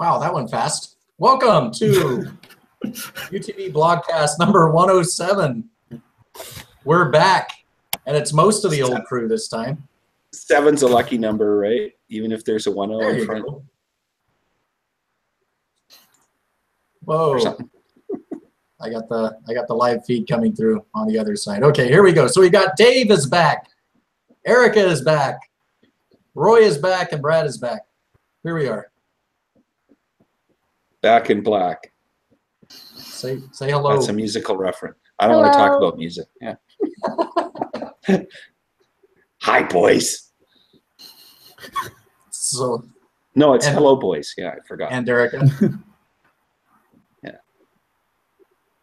Wow, that went fast. Welcome to UTB Blogcast number 107. We're back, and it's most of the old crew this time. 7's a lucky number, right? Even if there's a 10 There in you front. go. Whoa. I got the live feed coming through on the other side. Okay, here we go. So we got Dave is back, Erica is back, Roy is back, and Brad is back. Here we are. Back in black. Say hello. That's a musical reference. I don't want to talk about music. Yeah. Hi, boys. So no, it's hello, boys. Yeah, I forgot. And Erica. Yeah.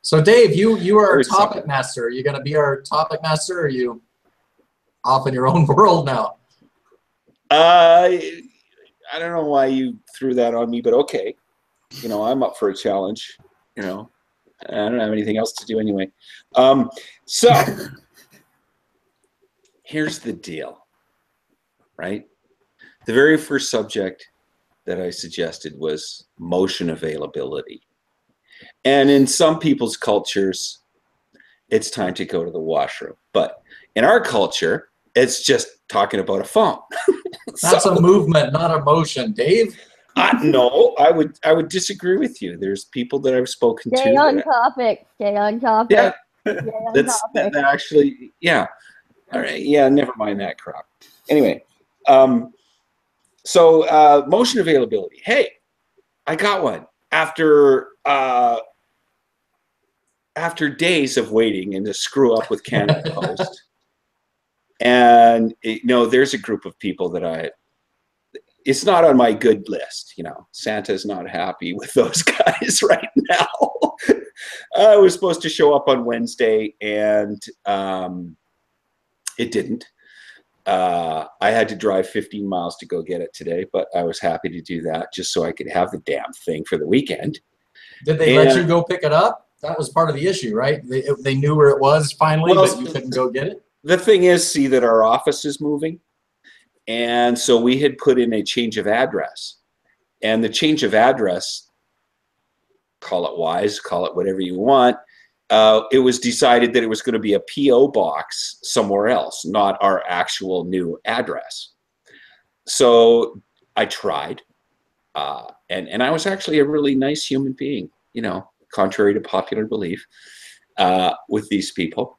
So Dave, you are our topic master. Are you going to be our topic master, or are you off in your own world now? I don't know why you threw that on me, but okay. You know, I'm up for a challenge. You know, I don't have anything else to do anyway. So here's the deal, right? The very first subject that I suggested was motion availability. And in some people's cultures, it's time to go to the washroom. But in our culture, it's just talking about a phone. That's a movement, not a motion, Dave. No, I would disagree with you. There's people that I've spoken to. Stay on topic. Stay on topic. Yeah, that's that actually, yeah. All right, yeah, never mind that crap. Anyway, so motion availability. Hey, I got one after days of waiting and to screw up with Canada Post. And you know, there's a group of people that it's not on my good list. You know, Santa's not happy with those guys right now. I was supposed to show up on Wednesday, and it didn't. I had to drive 15 miles to go get it today, but I was happy to do that just so I could have the damn thing for the weekend. Did they let you go pick it up? That was part of the issue, right? They knew where it was finally, but you couldn't go get it? The thing is, see, that our office is moving. And so we had put in a change of address. And the change of address, call it wise, call it whatever you want, it was decided that it was going to be a P.O. box somewhere else, not our actual new address. So I tried. And I was actually a really nice human being, you know, contrary to popular belief, with these people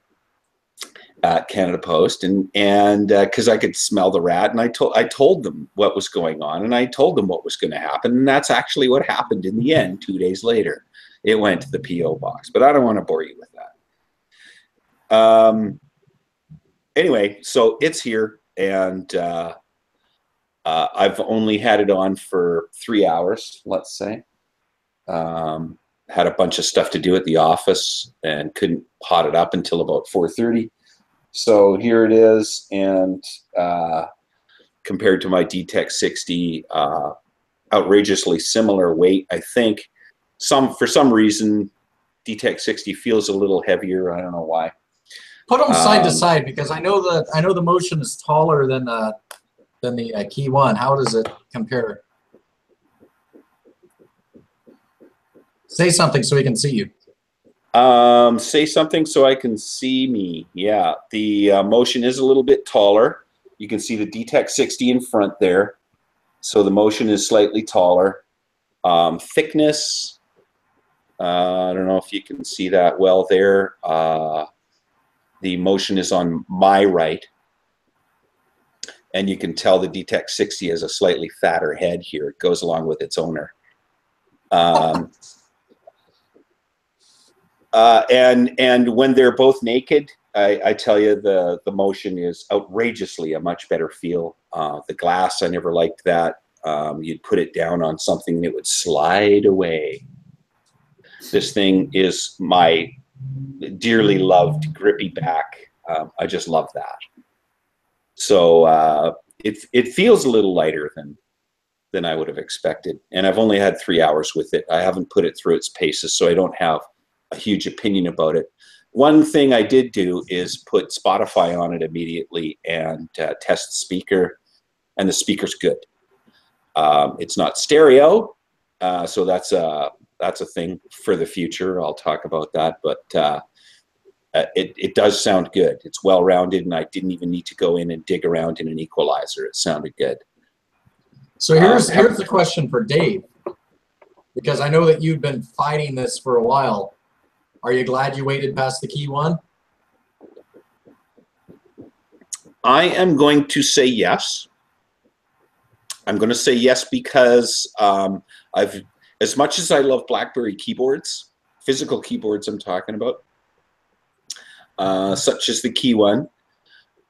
at Canada Post, and because I could smell the rat, and I told them what was going on, and I told them what was going to happen, and that's actually what happened in the end. 2 days later, it went to the P.O. box, but I don't want to bore you with that. Anyway, so it's here, and I've only had it on for 3 hours, let's say. Had a bunch of stuff to do at the office and couldn't hot it up until about 4:30. So here it is, and compared to my DTEC 60, outrageously similar weight. I think for some reason DTEC 60 feels a little heavier. I don't know why. Put them side to side, because I know the motion is taller than the Key One. How does it compare? Say something so we can see you. Say something so I can see me. Yeah, the motion is a little bit taller. You can see the DTEC 60 in front there. So the motion is slightly taller. Thickness, I don't know if you can see that well there. The motion is on my right. And you can tell the DTEC 60 has a slightly fatter head here. It goes along with its owner. And when they're both naked, I tell you, the motion is outrageously a much better feel. The glass, I never liked that. You'd put it down on something and it would slide away. This thing is my dearly loved grippy back. I just love that. So it feels a little lighter than I would have expected. And I've only had 3 hours with it. I haven't put it through its paces, so I don't have a huge opinion about it. One thing I did do is put Spotify on it immediately and test the speaker, and the speaker's good. It's not stereo, So that's a thing for the future. I'll talk about that, but it does sound good. It's well-rounded, and I didn't even need to go in and dig around in an equalizer. It sounded good. So here's the question for Dave, because I know that you've been fighting this for a while. Are you glad you waited past the key one? I am going to say yes. I'm going to say yes because as much as I love BlackBerry keyboards, physical keyboards I'm talking about, such as the key one,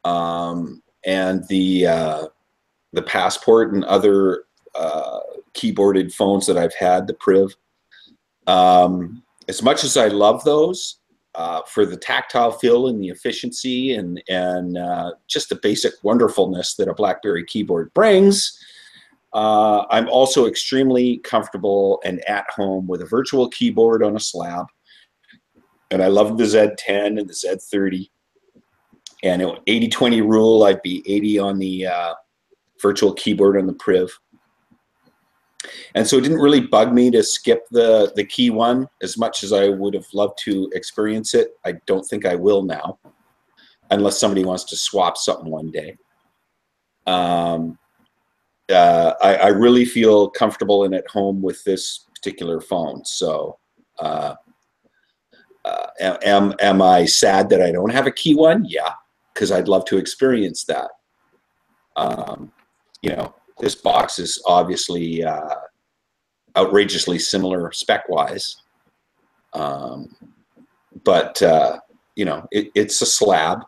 and the Passport and other keyboarded phones that I've had, the Priv. As much as I love those, for the tactile feel and the efficiency and just the basic wonderfulness that a BlackBerry keyboard brings, I'm also extremely comfortable and at home with a virtual keyboard on a slab. And I love the Z10 and the Z30. And 80-20 rule, I'd be 80 on the virtual keyboard on the Priv. And so it didn't really bug me to skip the key one as much as I would have loved to experience it. I don't think I will now, unless somebody wants to swap something one day. I really feel comfortable and at home with this particular phone. So am I sad that I don't have a key one? Yeah, because I'd love to experience that. You know, this box is obviously outrageously similar spec-wise, but you know, it's a slab.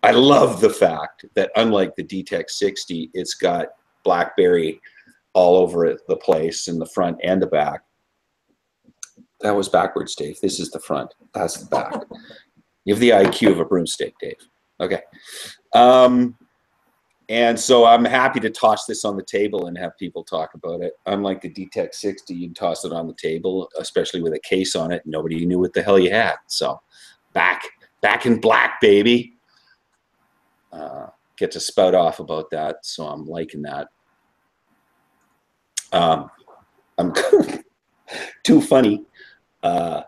I love the fact that unlike the DTEC 60, it's got BlackBerry all over the place in the front and the back. That was backwards, Dave. This is the front. That's the back. You have the IQ of a broomstick, Dave. Okay. And so I'm happy to toss this on the table and have people talk about it. Unlike the DTEC 60, you can toss it on the table, especially with a case on it. Nobody knew what the hell you had. So back in black, baby. Get to spout off about that, so I'm liking that. I'm too funny. The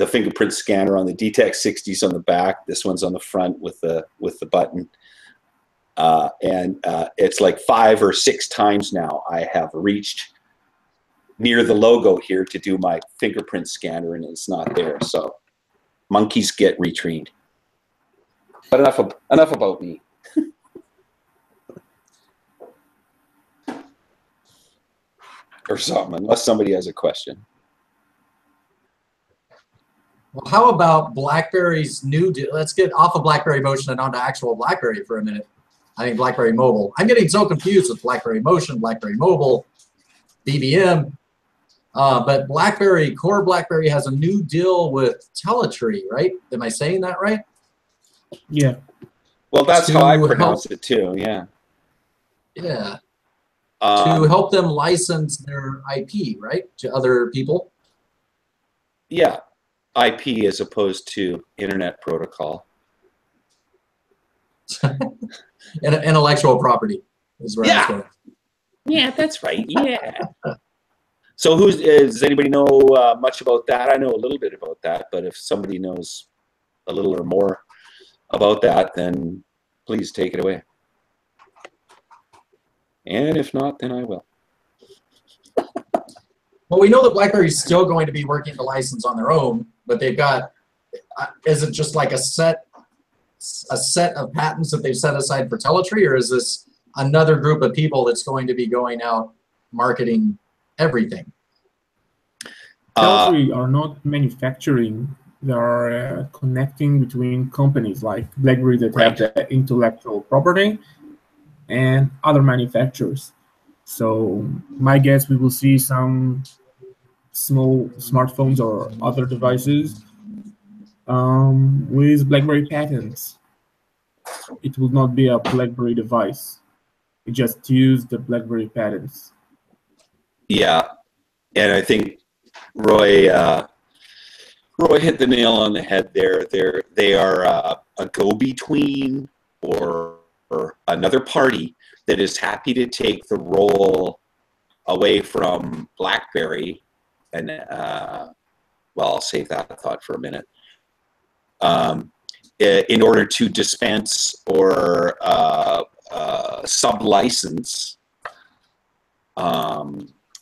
fingerprint scanner on the DTEC 60's on the back. This one's on the front with the button. And it's like 5 or 6 times now I have reached near the logo here to do my fingerprint scanner, and it's not there. So monkeys get retrained. But enough about me. Or something, unless somebody has a question. Well, how about BlackBerry's new deal? Let's get off of BlackBerry Motion and onto actual BlackBerry for a minute. I think BlackBerry Mobile. I'm getting so confused with BlackBerry Motion, BlackBerry Mobile, BBM. But BlackBerry, core BlackBerry has a new deal with Teletry, right? Am I saying that right? Yeah. Well, that's how I pronounce it too, yeah. Yeah. To help them license their IP, right, to other people? Yeah, IP as opposed to Internet Protocol. Intellectual property is where I was going. Yeah, that's right, yeah. So does anybody know much about that? I know a little bit about that, but if somebody knows a little or more about that, then please take it away. And if not, then I will. Well, we know that BlackBerry is still going to be working to license on their own, but they've got, is it just like a set of patents that they've set aside for Teletry, or is this another group of people that's going to be going out marketing everything? Teletry are not manufacturing. They are connecting between companies like BlackBerry that have the intellectual property and other manufacturers. So my guess, we will see some small smartphones or other devices with BlackBerry patents. It will not be a BlackBerry device. It just use the BlackBerry patents. Yeah, and I think Roy hit the nail on the head there. They are a go-between or another party that is happy to take the role away from BlackBerry, and well, I'll save that thought for a minute. In order to dispense or sub-license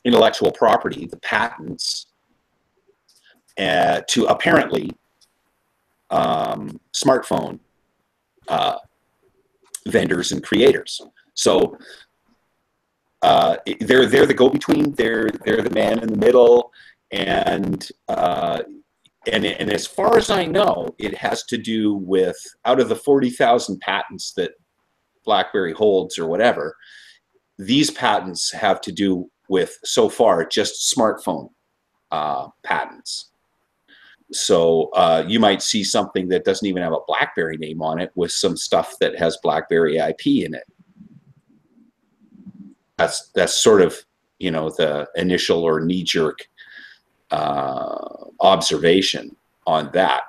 intellectual property, the patents, to apparently smartphone vendors and creators. So they're the go-between. They're the man in the middle, and as far as I know, it has to do with, out of the 40,000 patents that BlackBerry holds or whatever, these patents have to do with, so far, just smartphone patents. So you might see something that doesn't even have a BlackBerry name on it with some stuff that has BlackBerry IP in it. That's sort of, you know, the initial or knee-jerk observation on that.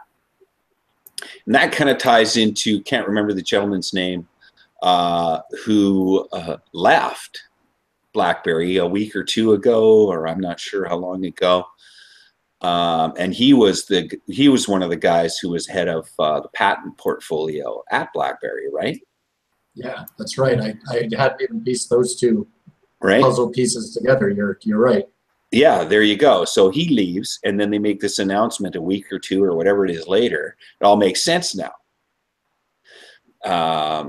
And that kind of ties into, can't remember the gentleman's name, who left BlackBerry a week or two ago, or I'm not sure how long ago. And he was one of the guys who was head of the patent portfolio at BlackBerry, right? Yeah, that's right. I hadn't even pieced those two right puzzle pieces together. You're right. Yeah, there you go. So he leaves, and then they make this announcement a week or two or whatever it is later. It all makes sense now.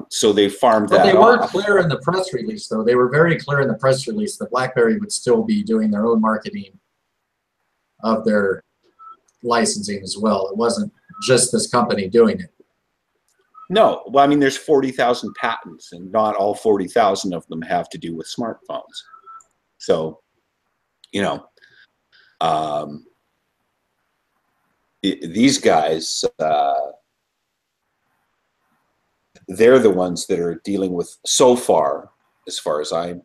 So they farmed that off. But they weren't clear in the press release, though. They were very clear in the press release that BlackBerry would still be doing their own marketing of their licensing as well. It wasn't just this company doing it. No, well, I mean, there's 40,000 patents, and not all 40,000 of them have to do with smartphones. So, you know, these guys, they're the ones that are dealing with, so far, as far as I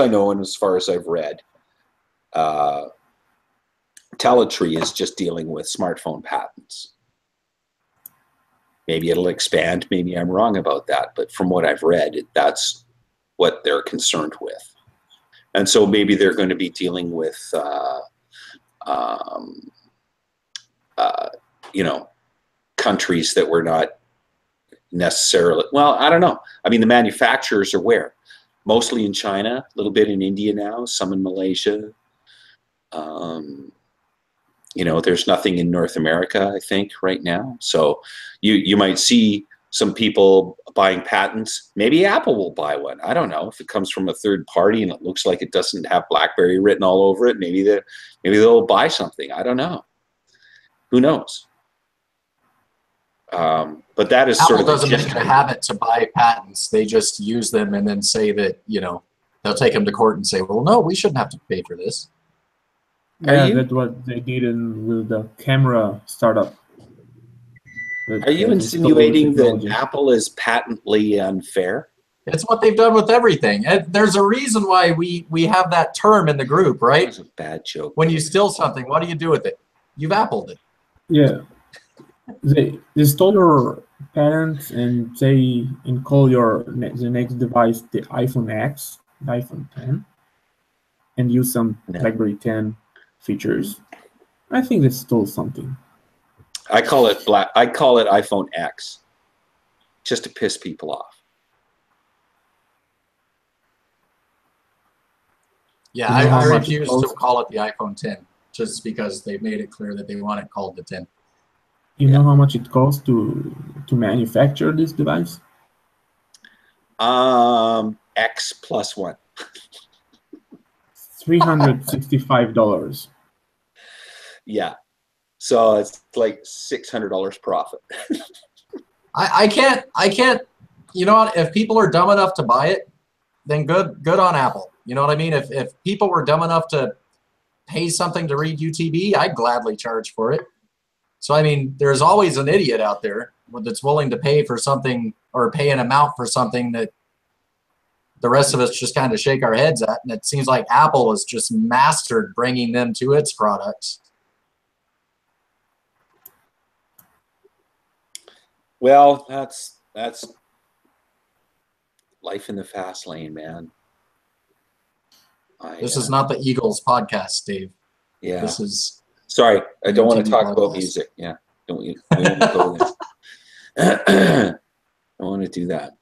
know and as far as I've read, Teletry is just dealing with smartphone patents. Maybe it'll expand. Maybe I'm wrong about that. But from what I've read, that's what they're concerned with. And so maybe they're going to be dealing with, you know, countries that were not necessarily, well, I don't know. I mean, the manufacturers are where? Mostly in China, a little bit in India now, some in Malaysia. You know, there's nothing in North America, I think, right now. So you might see some people buying patents. Maybe Apple will buy one. I don't know. If it comes from a third party and it looks like it doesn't have BlackBerry written all over it, maybe they'll buy something. I don't know. Who knows? But that is Apple sort of doesn't make it a habit to buy patents. They just use them and then say that, you know, they'll take them to court and say, well, no, we shouldn't have to pay for this. Yeah, that's what they did with the camera startup. Are you insinuating that Apple is patently unfair? It's what they've done with everything. And there's a reason why we have that term in the group, right? That's a bad joke. When you steal something, what do you do with it? You've Appled it. Yeah. They stole your patents and call the next device the iPhone X, the iPhone 10, and use some BlackBerry 10 features. I think they stole something. I call it iPhone X, just to piss people off. Yeah, I refuse to call it the iPhone 10 just because they made it clear that they want it called the 10. You know how much it costs to manufacture this device? X plus one. $365. Yeah. So it's like $600 profit. I can't, you know what, if people are dumb enough to buy it, then good on Apple. You know what I mean? If people were dumb enough to pay something to read UTB, I'd gladly charge for it. So, I mean, there's always an idiot out there that's willing to pay for something or pay an amount for something that the rest of us just kind of shake our heads at. And it seems like Apple has just mastered bringing them to its products. Well, that's life in the fast lane, man. This is not the Eagles podcast, Dave. Yeah. This is. Sorry, I don't want to UTB talk about Blogcast. music. Yeah, we don't go there. I don't want to do that.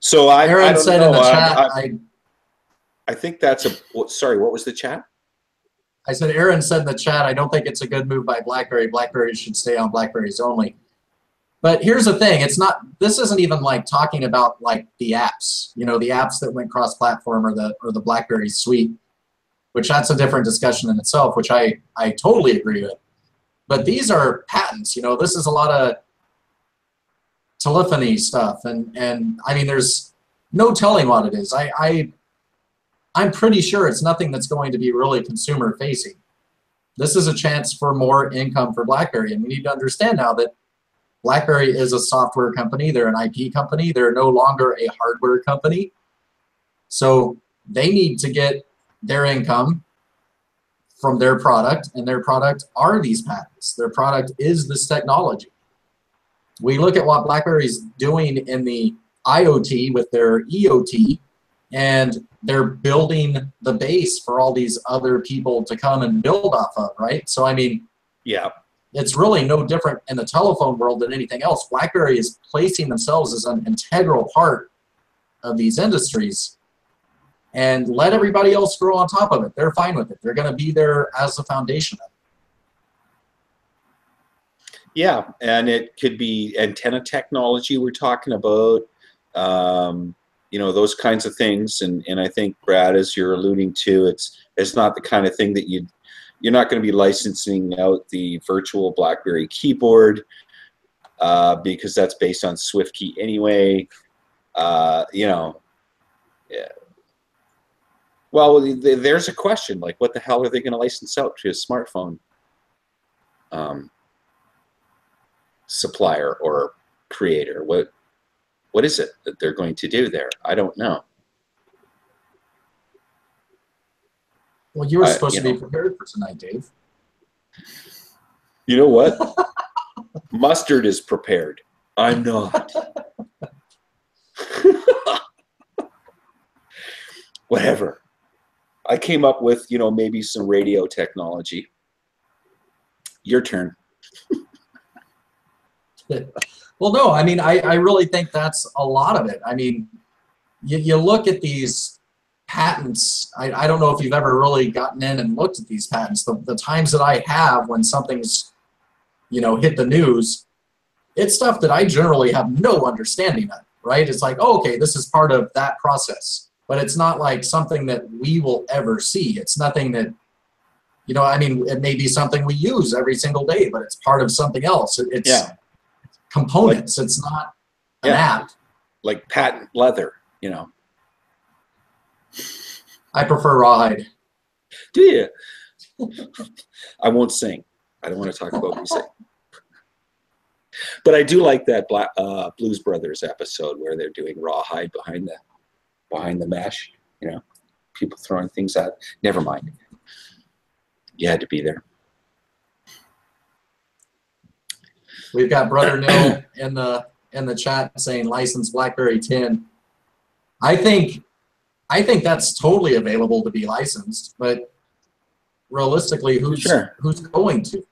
So Aaron I don't said know. in the chat. I think that's a. Sorry, what was the chat? I said Aaron said in the chat. I don't think it's a good move by BlackBerry. BlackBerry should stay on BlackBerries only. But here's the thing. It's not. This isn't even like talking about like the apps. You know, the apps that went cross-platform or the BlackBerry suite, which that's a different discussion in itself, which I totally agree with. But these are patents. You know, this is a lot of telephony stuff, and I mean, there's no telling what it is. I'm pretty sure it's nothing that's going to be really consumer facing. This is a chance for more income for BlackBerry, and we need to understand now that BlackBerry is a software company. They're an IP company. They're no longer a hardware company. So they need to get their income from their product, and their product are these patents. Their product is this technology. We look at what BlackBerry's doing in the IoT with their EOT, and they're building the base for all these other people to come and build off of, right? So, I mean, yeah, it's really no different in the telephone world than anything else. BlackBerry is placing themselves as an integral part of these industries, and let everybody else grow on top of it. They're fine with it. They're going to be there as the foundation of it. Yeah, and it could be antenna technology we're talking about, you know, those kinds of things. And I think, Brad, as you're alluding to, it's not the kind of thing that you're not going to be licensing out the virtual BlackBerry keyboard because that's based on SwiftKey anyway. You know, yeah. Well, there's a question, like, what the hell are they going to license out to a smartphone supplier or creator? What is it that they're going to do there? I don't know. Well, you were supposed to be prepared for tonight, Dave. You know what? Mustard is prepared. I'm not. Whatever. I came up with, you know, maybe some radio technology. Your turn. Well, no, I mean, I really think that's a lot of it. I mean, you look at these patents. I don't know if you've ever really gotten in and looked at these patents. The times that I have when something's, you know, hit the news, it's stuff that I generally have no understanding of, right? It's like, oh, okay, this is part of that process. But it's not like something that we will ever see. It's nothing that, you know, I mean, it may be something we use every single day, but it's part of something else. It's components. Like, it's not an app. Like patent leather, you know. I prefer rawhide. Do you? I won't sing. I don't want to talk about music. But I do like that Blues Brothers episode where they're doing rawhide behind the mesh, you know, people throwing things out. Never mind. You had to be there. We've got Brother Neil in the chat saying license BlackBerry 10. I think that's totally available to be licensed, but realistically, who's going to?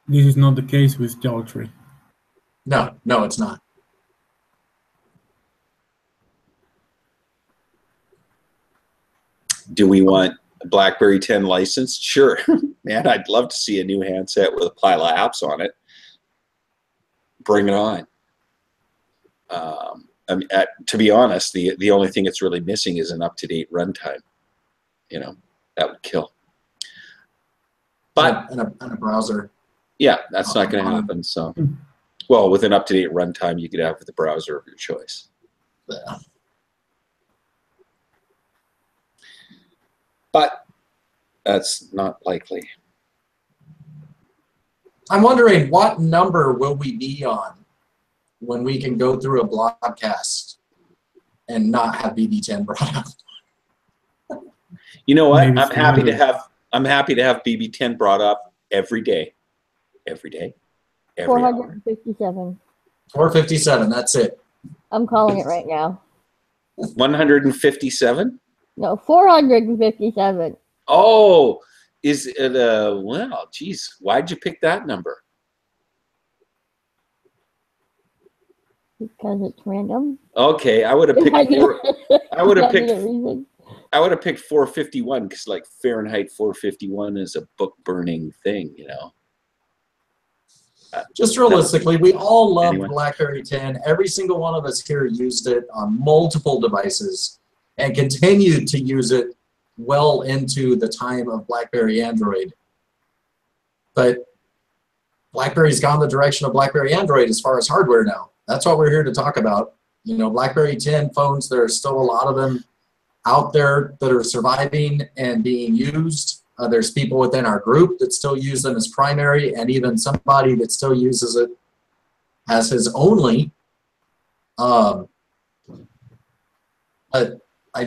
This is not the case with Teletry. No, it's not. Do we want a BlackBerry 10 licensed? Sure. Man, I'd love to see a new handset with a pile of apps on it. Bring it on. I mean, to be honest, the only thing it's really missing is an up-to-date runtime. You know, that would kill. But and a browser. Yeah, that's not going to happen. So, well, with an up-to-date runtime, you could have the browser of your choice. Yeah. But that's not likely. I'm wondering what number will we be on when we can go through a blogcast and not have BB10 brought up. You know what? Maybe I'm happy to have BB10 brought up every day. Every day. Every hour. 457. 457, that's it. I'm calling it right now. 157? No, 457. Oh, is it well, geez, why'd you pick that number? Because it's random. Okay, I would have picked I would have I need picked a reason. I would have picked 451 because like Fahrenheit 451 is a book burning thing, you know. Just realistically, we all loved Anyway. BlackBerry 10. Every single one of us here used it on multiple devices and continued to use it well into the time of BlackBerry Android. But BlackBerry's gone the direction of BlackBerry Android as far as hardware now. That's what we're here to talk about. You know, BlackBerry 10 phones, there are still a lot of them out there that are surviving and being used. There's people within our group that still use them as primary, and even somebody that still uses it as his only. But I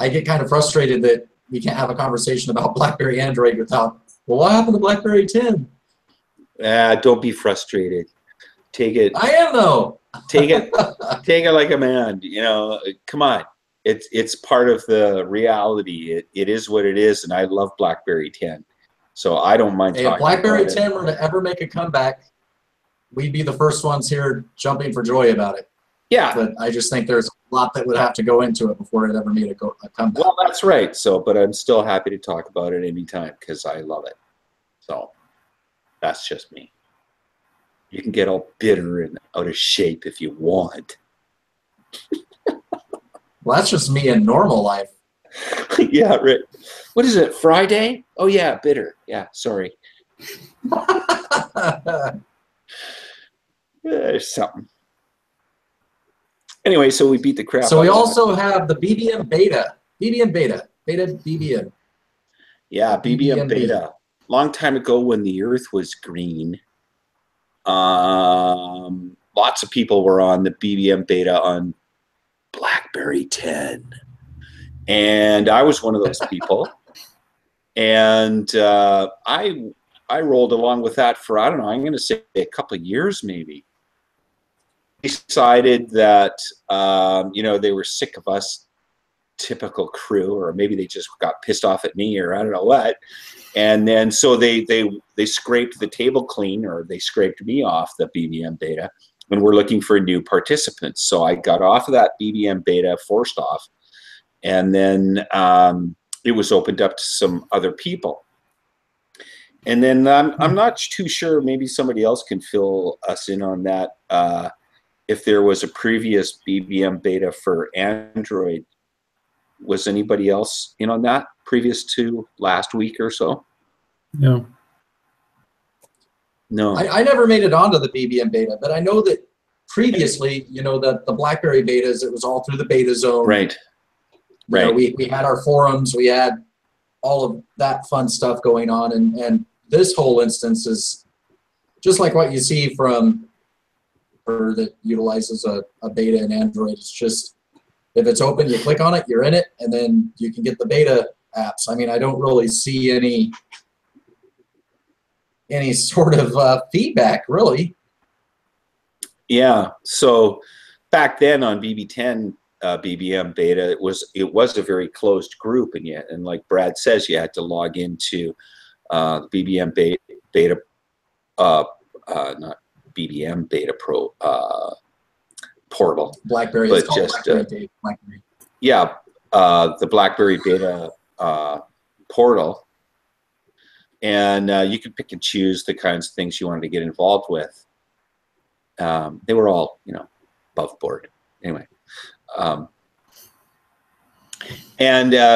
get kind of frustrated that we can't have a conversation about BlackBerry Android without, well, what happened to BlackBerry 10? Don't be frustrated. Take it. I am though. Take it like a man. You know, come on. It's part of the reality. It is what it is, and I love BlackBerry 10, so I don't mind talking If BlackBerry about 10 were to ever make a comeback, we'd be the first ones here jumping for joy about it. Yeah, But I just think there's a lot that would have to go into it before it ever made a comeback. well, that's right. So, but I'm still happy to talk about it anytime because I love it. So, that's just me. You can get all bitter and out of shape if you want. Well, that's just me in normal life. Yeah, right. What is it, Friday? Oh, yeah, bitter. Yeah, sorry. There's something. Anyway, so we beat the crap So out we of also have the BBM Beta. Beta BBM. Yeah, BBM BBM Beta. Long time ago when the Earth was green, lots of people were on the BBM Beta on BlackBerry 10. And I was one of those people. And I rolled along with that for, I don't know, I'm going to say a couple of years maybe. Decided that, you know, they were sick of us, typical crew, or maybe they just got pissed off at me, or I don't know what. And then so they scraped the table clean, or they scraped me off the BBM Beta, and we're looking for new participants. So I got off of that BBM Beta, forced off, and then it was opened up to some other people. And then I'm not too sure, maybe somebody else can fill us in on that. If there was a previous BBM Beta for Android, was anybody else in on that previous to last week or so? No. No. I never made it onto the BBM Beta, but I know that previously, you know, that the BlackBerry betas, it was all through the beta zone. Right. You know, Right. we had our forums, we had all of that fun stuff going on, and this whole instance is just like what you see from or that utilizes a beta in Android. It's just, if it's open, you click on it, you're in it, and then you can get the beta apps. I mean, I don't really see any sort of feedback, really. Yeah. So back then on BB10, BBM Beta, it was a very closed group, and like Brad says, you had to log into BBM Beta, not BBM Beta Pro portal. BlackBerry, but it's called just BlackBerry. Yeah, the BlackBerry Beta portal, and you could pick and choose the kinds of things you wanted to get involved with. They were all, you know, above board. Anyway,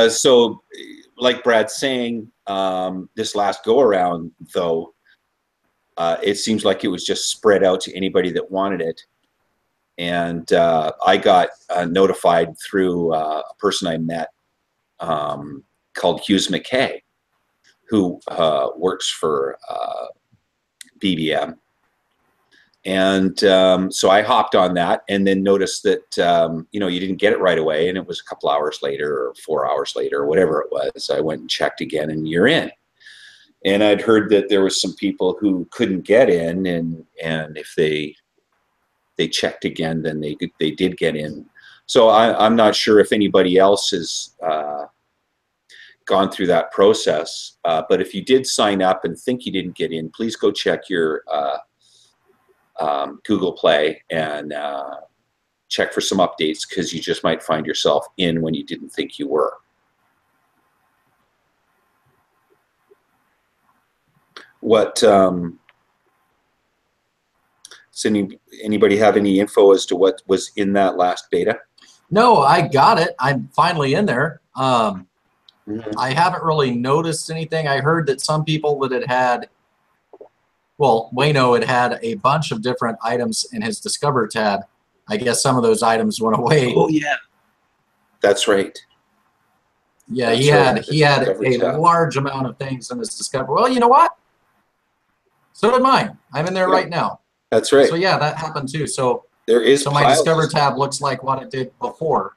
so like Brad's saying, this last go around though, it seems like it was just spread out to anybody that wanted it. And I got notified through a person I met called Hughes McKay, who works for BBM. And so I hopped on that, and then noticed that, you know, you didn't get it right away, and it was a couple hours later or 4 hours later or whatever it was. I went and checked again, and you're in. And I'd heard that there was some people who couldn't get in, and if they checked again, then they did get in. So I'm not sure if anybody else has gone through that process, but if you did sign up and think you didn't get in, please go check your Google Play and check for some updates, because you just might find yourself in when you didn't think you were. What does anybody have any info as to what was in that last beta? No, I got it. I'm finally in there. I haven't really noticed anything. I heard that some people that had, well, Wayno had a bunch of different items in his Discover tab. I guess some of those items went away. Oh yeah, that's right. Yeah, That's he had Discover a tab. large amount of things in his Discover. Well, you know what? So did mine. I'm in there right now. That's right. So yeah, that happened too. So There is my piles, Discover tab looks like what it did before.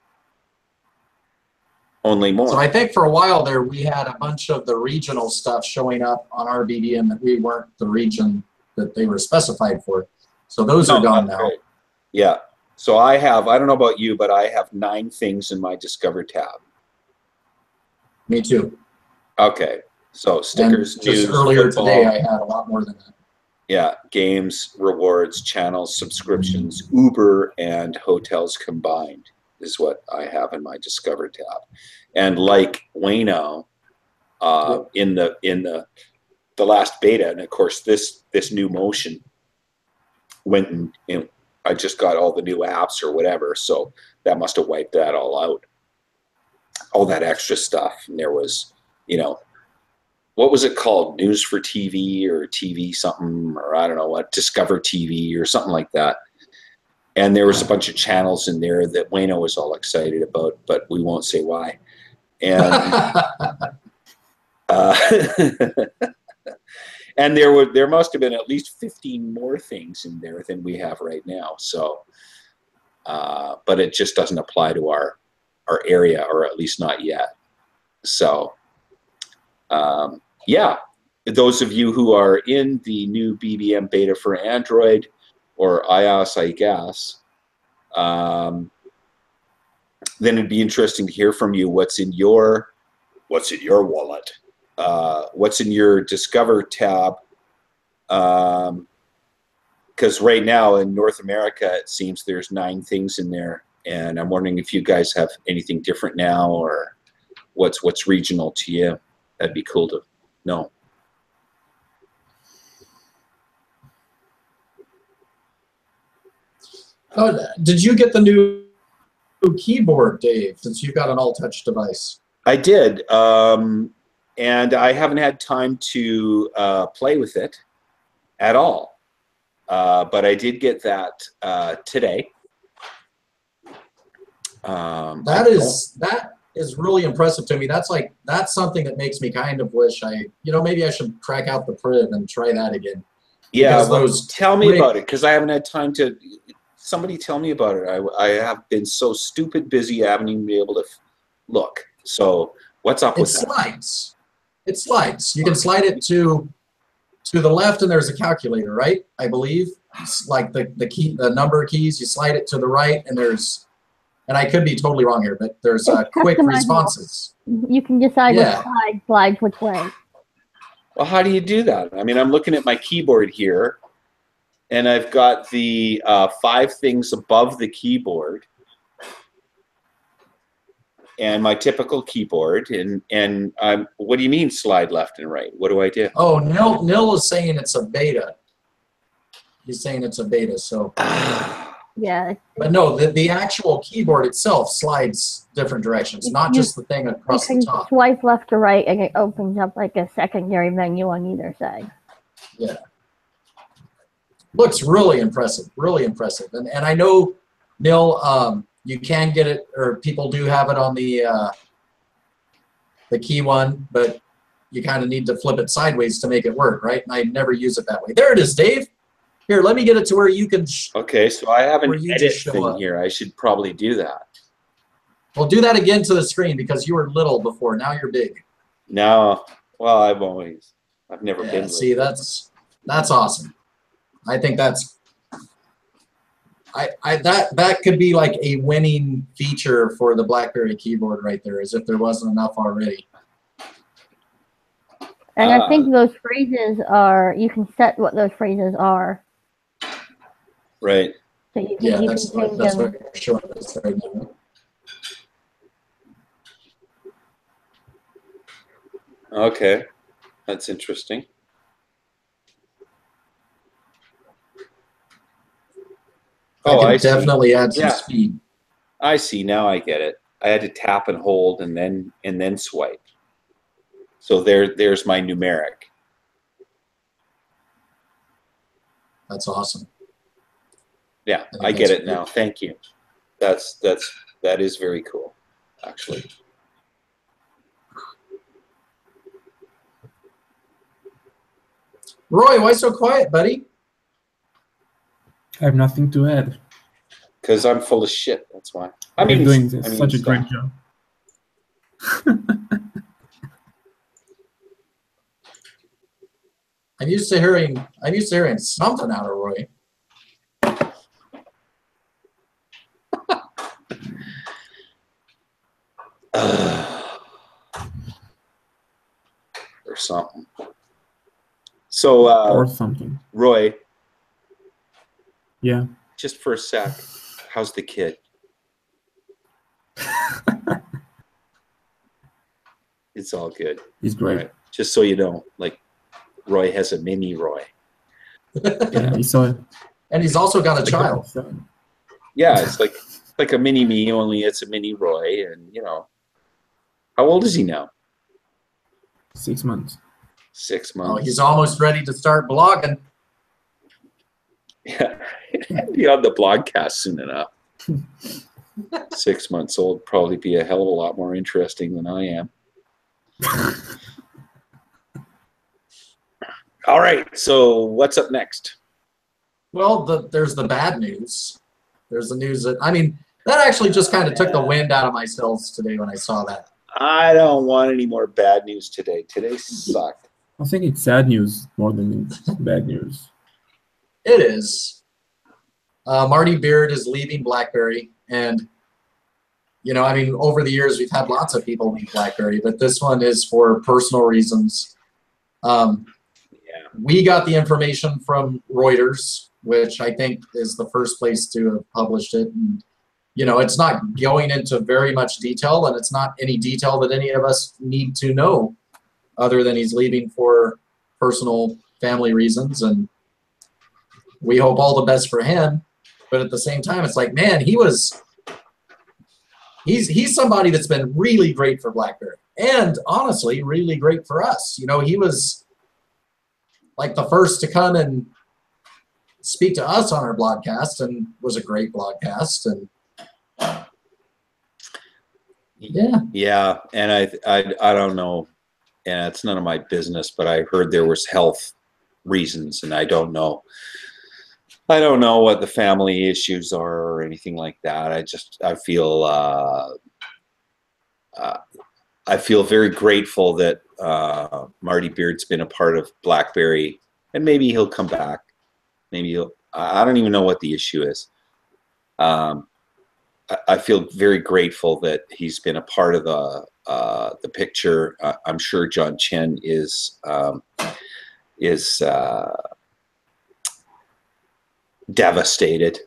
only more. So I think for a while there we had a bunch of the regional stuff showing up on our BBM that we weren't the region that they were specified for. So those are gone now. Right. Yeah. So I don't know about you, but I have 9 things in my Discover tab. Me too. Okay. So stickers, and news, just earlier football, today I had a lot more than that. yeah, games, rewards, channels, subscriptions, Uber, and hotels combined is what I have in my Discover tab. And like Wayno, in the last beta, and of course this new motion went and I just got all the new apps or whatever, so that must have wiped that all out, all that extra stuff. And there was, you know, what was it called? News for TV or TV something, or I don't know what, Discover TV or something like that. And there was a bunch of channels in there that Wayno was all excited about, but we won't say why. And and there must have been at least 15 more things in there than we have right now. So, but it just doesn't apply to our area, or at least not yet. So, yeah, those of you who are in the new BBM beta for Android or iOS, I guess, then it'd be interesting to hear from you what's in your wallet, what's in your Discover tab, because right now in North America it seems there's 9 things in there, and I'm wondering if you guys have anything different now, or what's regional to you. That'd be cool to know. Did you get the new keyboard, Dave, since you've got an all-touch device? I did, and I haven't had time to play with it at all, but I did get that today. That is really impressive to me. That's something that makes me kind of wish maybe I should crack out the Priv and try that again. Yeah, well, tell me about it, because I haven't had time to. Somebody tell me about it. I have been so stupid busy, I haven't even been able to look. So what's up with that? It slides. You can slide it to the left, and there's a calculator, right? I believe. It's like the number keys. You slide it to the right, and and I could be totally wrong here, but there's quick responses. You can decide which side slides which way. Well, how do you do that? I mean, I'm looking at my keyboard here, and I've got the 5 things above the keyboard, and my typical keyboard, and what do you mean slide left and right? What do I do? Oh, Nil is saying it's a beta. He's saying it's a beta, so. Yeah. But no, the actual keyboard itself slides different directions, not just the thing across the top. You can swipe left to right, and it opens up like a secondary menu on either side. Yeah. Looks really impressive, really impressive. And I know, Nil, you can get it, or people do have it on the key one, but you kind of need to flip it sideways to make it work, right? And I never use it that way. There it is, Dave. Here, let me get it to where you can. Okay, so I have an edit thing here. I should probably do that. Well, do that again to the screen, because you were little before. Now you're big. No, well, I've never been. See, that's awesome. I think that's. That could be like a winning feature for the BlackBerry keyboard right there, as if there wasn't enough already. And I think those phrases are, you can set what those phrases are. Right. So you can, Yeah, you that's can what, change that's them. what showing us right now. Okay, that's interesting. Oh, I I can see. definitely add some Yeah. speed. I see. Now I get it. I had to tap and hold and then swipe. So there's my numeric. That's awesome. Yeah, think I get that's it now. Thank you. That is very cool, actually. Roy, why so quiet, buddy? I have nothing to add. Because I'm full of shit. That's why. You're doing such a great job. I'm used to hearing something out of Roy. Or something. So, or something. Roy. Yeah. Just for a sec, how's the kid? It's all good. He's great. Right. Just so you know, like Roy has a mini Roy. Yeah, he saw it. And he's also got a child. Yeah, it's like a mini me, only it's a mini Roy, and you know. How old is he now? 6 months. 6 months. Oh, he's almost ready to start blogging. Yeah, be on the blogcast soon enough. 6 months old, probably be a hell of a lot more interesting than I am. All right, so what's up next? Well, there's the bad news. There's the news that, I mean, that actually just kind of took the wind out of my sails today when I saw that. I don't want any more bad news today. Today sucked. I think it's sad news more than bad news. It is. Marty Beard is leaving BlackBerry, and you know, I mean, over the years we've had lots of people leave BlackBerry, but this one is for personal reasons. We got the information from Reuters, which I think is the first place to have published it. And, you know, it's not going into very much detail, and it's not any detail that any of us need to know other than he's leaving for personal family reasons. And we hope all the best for him. But at the same time, it's like, man, he's somebody that's been really great for BlackBerry. And honestly, really great for us. You know, he was like the first to come and speak to us on our blogcast, and was a great blogcast. And yeah, and I don't know, and it's none of my business, but I heard there was health reasons, and I don't know what the family issues are or anything like that. I feel very grateful that Marty Beard's been a part of BlackBerry, and maybe he'll come back. Maybe I don't even know what the issue is. I feel very grateful that he's been a part of the picture. I'm sure John Chen is devastated.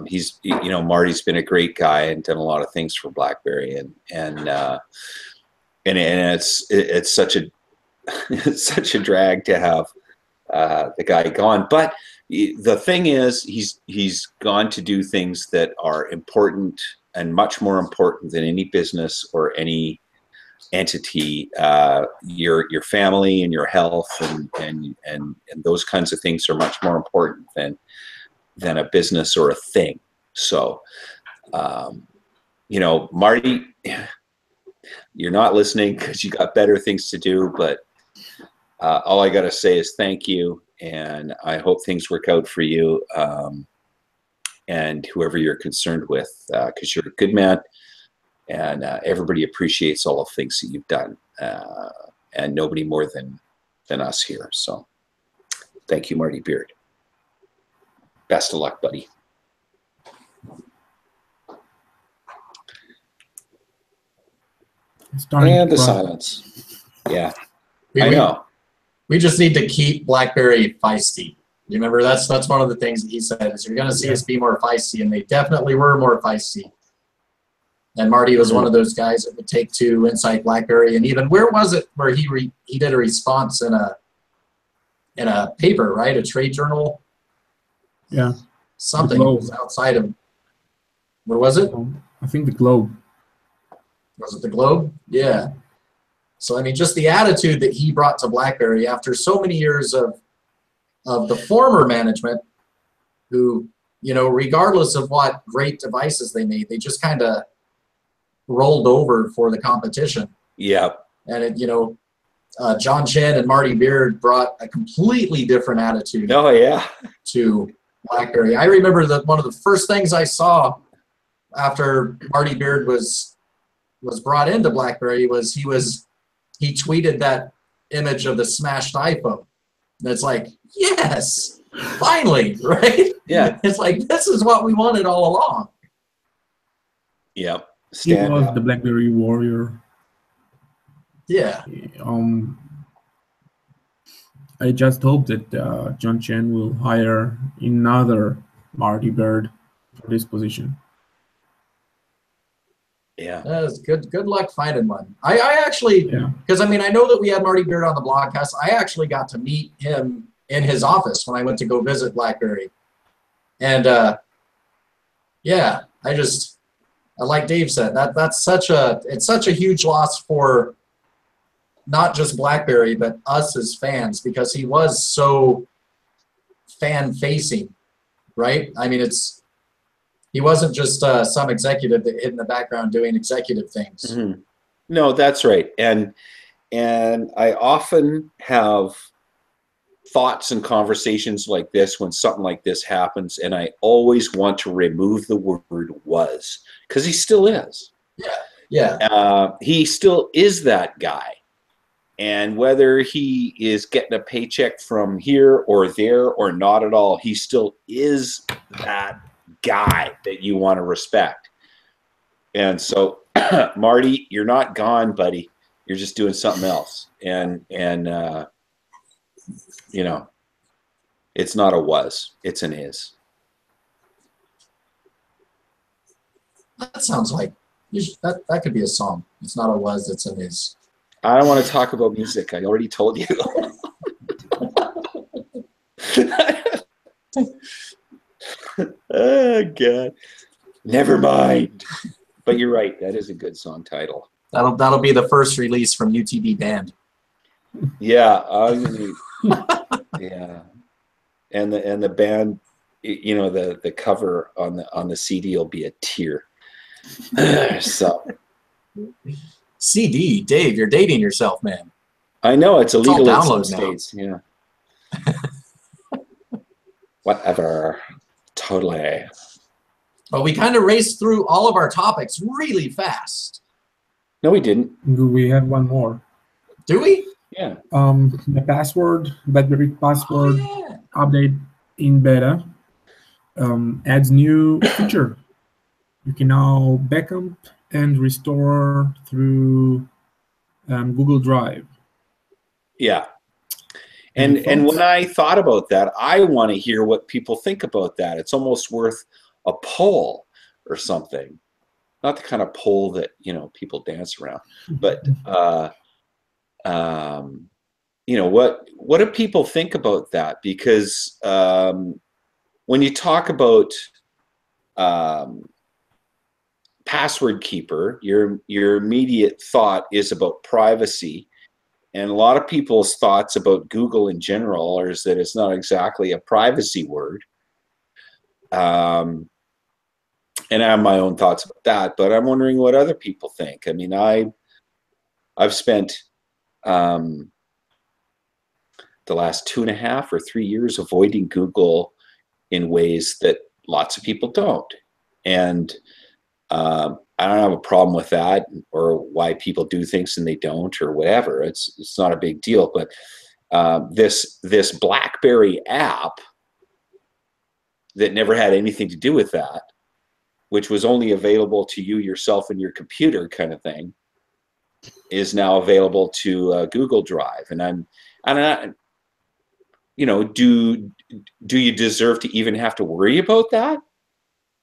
He's, you know, Marty's been a great guy and done a lot of things for BlackBerry, and it's such a it's such a drag to have the guy gone. But the thing is, he's gone to do things that are important and much more important than any business or any entity. Your family and your health and those kinds of things are much more important than a business or a thing. So, you know, Marty, you're not listening because you got better things to do, but all I got to say is thank you, and I hope things work out for you and whoever you're concerned with, because you're a good man, and everybody appreciates all the things that you've done, and nobody more than us here. So thank you, Marty Beard. Best of luck, buddy. Starting And to the cry. silence. Yeah, We, I we- know. We just need to keep BlackBerry feisty. You remember that's one of the things that he said is you're going to see us be more feisty, and they definitely were more feisty. And Marty was one of those guys that would take to Inside BlackBerry, and even where was it where he did a response in a paper, right? A trade journal. Yeah. Something Globe. was outside of. Where was it? I think the Globe. Was it the Globe? Yeah. So I mean, just the attitude that he brought to BlackBerry after so many years of the former management, who, you know, regardless of what great devices they made, they just kind of rolled over for the competition. Yeah. And it, you know, John Chen and Marty Beard brought a completely different attitude Oh, yeah. to BlackBerry. I remember that one of the first things I saw after Marty Beard was brought into BlackBerry was he tweeted that image of the smashed iPhone. And it's like, yes, finally, right? Yeah. It's like, this is what we wanted all along. Yep. He Stand was up. the BlackBerry warrior. Yeah. I just hope that John Chen will hire another Marty Beard for this position. Yeah. That's good luck finding one. I actually, Yeah. because I mean, I know that we had Marty Beard on the Blogcast. I actually got to meet him in his office when I went to go visit BlackBerry. And yeah, like Dave said, it's such a huge loss for not just BlackBerry, but us as fans, because he was so fan facing, right? I mean, he wasn't just some executive that hid in the background doing executive things. Mm-hmm. No, that's right. And I often have thoughts and conversations like this when something like this happens, and I always want to remove the word "was" because he still is. Yeah. He still is that guy. And whether he is getting a paycheck from here or there or not at all, he still is that guy that you want to respect. And so, Marty, you're not gone, buddy. You're just doing something else. And you know, it's not a was, it's an is. That sounds like that could be a song. It's not a was, it's an is. I don't want to talk about music. I already told you. Oh, God. Never mind. But you're right. That is a good song title. That'll be the first release from UTB Band. Yeah. Yeah. And the band, you know, the cover on the CD will be a tear. So. CD, Dave, you're dating yourself, man. I know it's illegal in some download now. states. Yeah. Whatever. Totally. But we kind of raced through all of our topics really fast. No, we didn't. We have one more. Do we? Yeah. The password, BlackBerry password update in beta adds new feature. You can now backup and restore through Google Drive. Yeah. And when I thought about that, I want to hear what people think about that. It's almost worth a poll or something. Not the kind of poll that, you know, people dance around, but you know, what do people think about that? Because when you talk about password keeper, your immediate thought is about privacy. And a lot of people's thoughts about Google in general is that it's not exactly a privacy word. And I have my own thoughts about that, but I'm wondering what other people think. I mean, I've spent the last 2.5 or 3 years avoiding Google in ways that lots of people don't. And I don't have a problem with that, or why people do things and they don't, or whatever. It's not a big deal. But this BlackBerry app that never had anything to do with that, which was only available to you yourself and your computer kind of thing, is now available to Google Drive, and I, you know, do you deserve to even have to worry about that?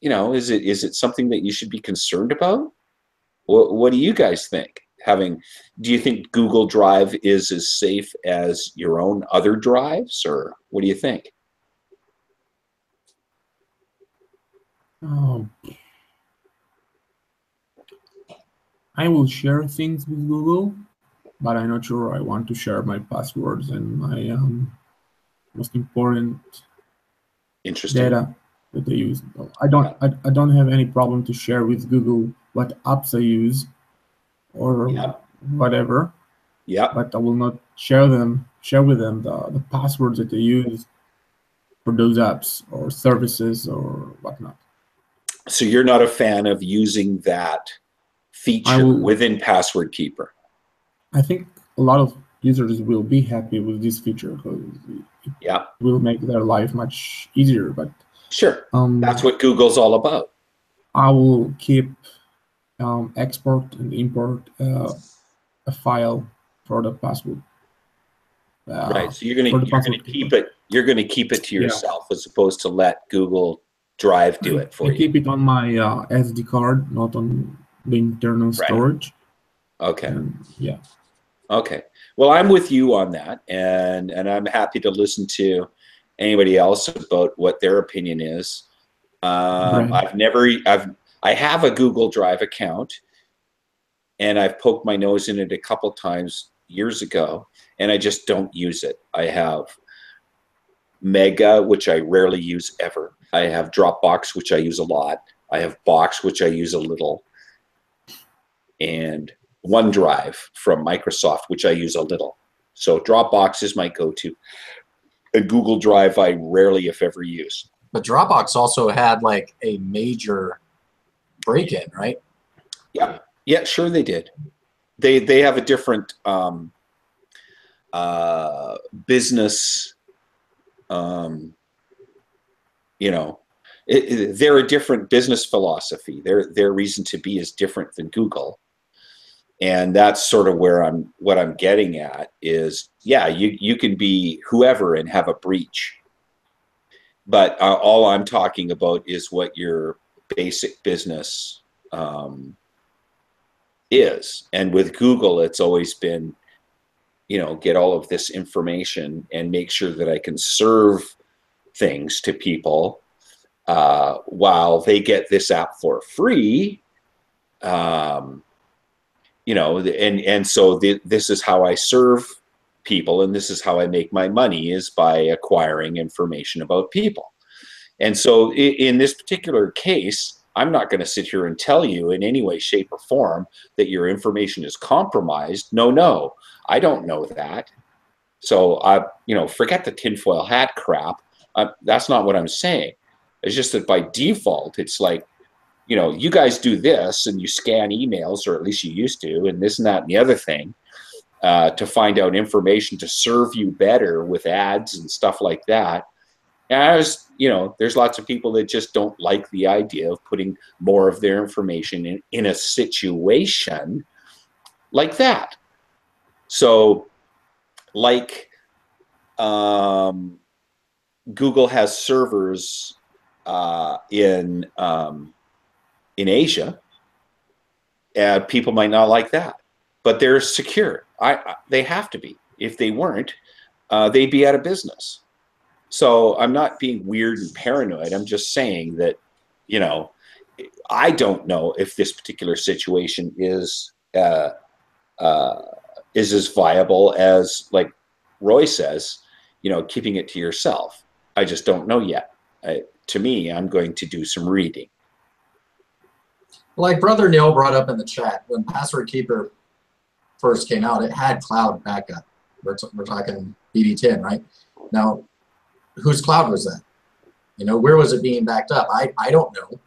You know, is it something that you should be concerned about? What do you guys think? Do you think Google Drive is as safe as your own other drives, or what do you think? I will share things with Google, but I'm not sure I want to share my passwords and my most important data that they use. I don't have any problem to share with Google what apps I use or whatever. Yeah. But I will not share with them the passwords that they use for those apps or services or whatnot. So you're not a fan of using that feature within Password Keeper? I think a lot of users will be happy with this feature because it will make their life much easier. But sure, that's what Google's all about. I will keep export and import a file for the password. Right. So you're going to keep it. You're going to keep it to yourself as opposed to let Google Drive do it for you. I keep it on my SD card, not on the internal storage. Okay. And, okay. Well, I'm with you on that, and I'm happy to listen to anybody else about what their opinion is. I have a Google Drive account, and I've poked my nose in it a couple times years ago, and I just don't use it. I have Mega, which I rarely use ever. I have Dropbox, which I use a lot. I have Box, which I use a little. And OneDrive from Microsoft, which I use a little. So Dropbox is my go-to. And Google Drive I rarely, if ever, use. But Dropbox also had like a major break-in, right? Yeah. Yeah, sure they did. They have a different business, you know, they're a different business philosophy. Their reason to be is different than Google. And that's sort of where what I'm getting at is, yeah, you can be whoever and have a breach. But all I'm talking about is what your basic business is. And with Google, it's always been, you know, get all of this information and make sure that I can serve things to people while they get this app for free. You know, and so this is how I serve people, and this is how I make my money, is by acquiring information about people. And so in this particular case, I'm not going to sit here and tell you in any way, shape, or form that your information is compromised. No, I don't know that. So you know, forget the tinfoil hat crap. That's not what I'm saying. It's just that by default, it's like, you know, you guys do this and you scan emails, or at least you used to, and this and that and the other thing, to find out information to serve you better with ads and stuff like that. And you know, there's lots of people that just don't like the idea of putting more of their information in a situation like that. So, like, Google has servers in Asia, people might not like that, but they're secure. They have to be. If they weren't, they'd be out of business. So I'm not being weird and paranoid. I'm just saying that, you know, I don't know if this particular situation is as viable as, like Roy says, you know, keeping it to yourself. I just don't know yet. To me, I'm going to do some reading. Like Brother Neil brought up in the chat, when Password Keeper first came out, it had cloud backup. We're talking BB10, right? Now, whose cloud was that? You know, where was it being backed up? I don't know.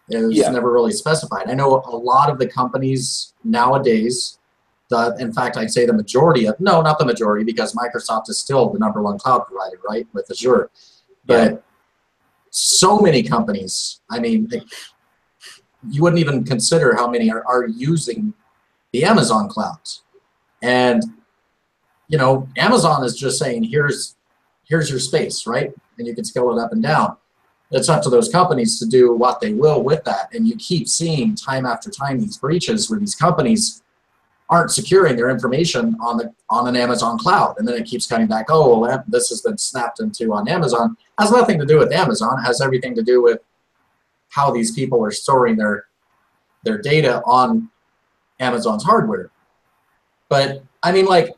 It was never really specified. I know a lot of the companies nowadays, in fact, I'd say the majority of, no, not the majority, because Microsoft is still the #1 cloud provider, right, with Azure. But so many companies, I mean, you wouldn't even consider how many are using the Amazon clouds. And, you know, Amazon is just saying, here's your space, right? And you can scale it up and down. It's up to those companies to do what they will with that. And you keep seeing time after time these breaches where these companies aren't securing their information on an Amazon cloud. And then it keeps coming back, oh, well, this has been snapped into on Amazon. It has nothing to do with Amazon. It has everything to do with how these people are storing their data on Amazon's hardware. But I mean, like,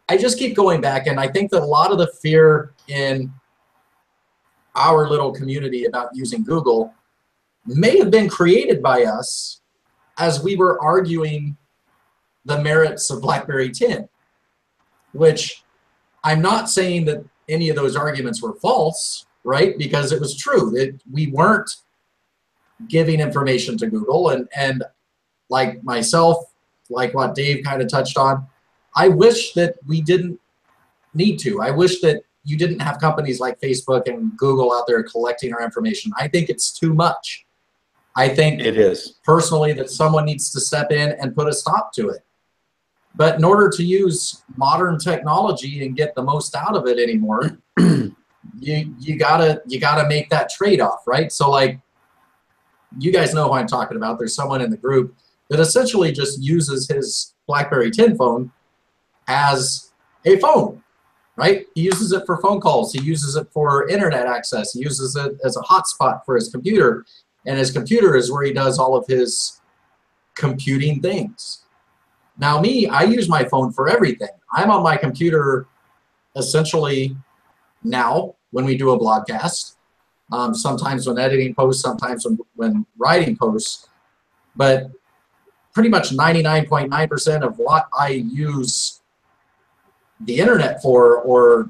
I just keep going back, and I think that a lot of the fear in our little community about using Google may have been created by us as we were arguing the merits of BlackBerry 10, which I'm not saying that any of those arguments were false, right? Because it was true that we weren't giving information to Google, and like myself, like what Dave kind of touched on, I wish that we didn't need to. I wish that you didn't have companies like Facebook and Google out there collecting our information. I think it's too much. I think it is personally that someone needs to step in and put a stop to it. But in order to use modern technology and get the most out of it anymore, you gotta make that trade-off, right? So like, you guys know who I'm talking about. There's someone in the group that essentially just uses his BlackBerry 10 phone as a phone, right? He uses it for phone calls. He uses it for internet access. He uses it as a hotspot for his computer. And his computer is where he does all of his computing things. Now me, I use my phone for everything. I'm on my computer essentially now when we do a blogcast, sometimes when editing posts, sometimes when writing posts, but pretty much 99.9% of what I use the internet for, or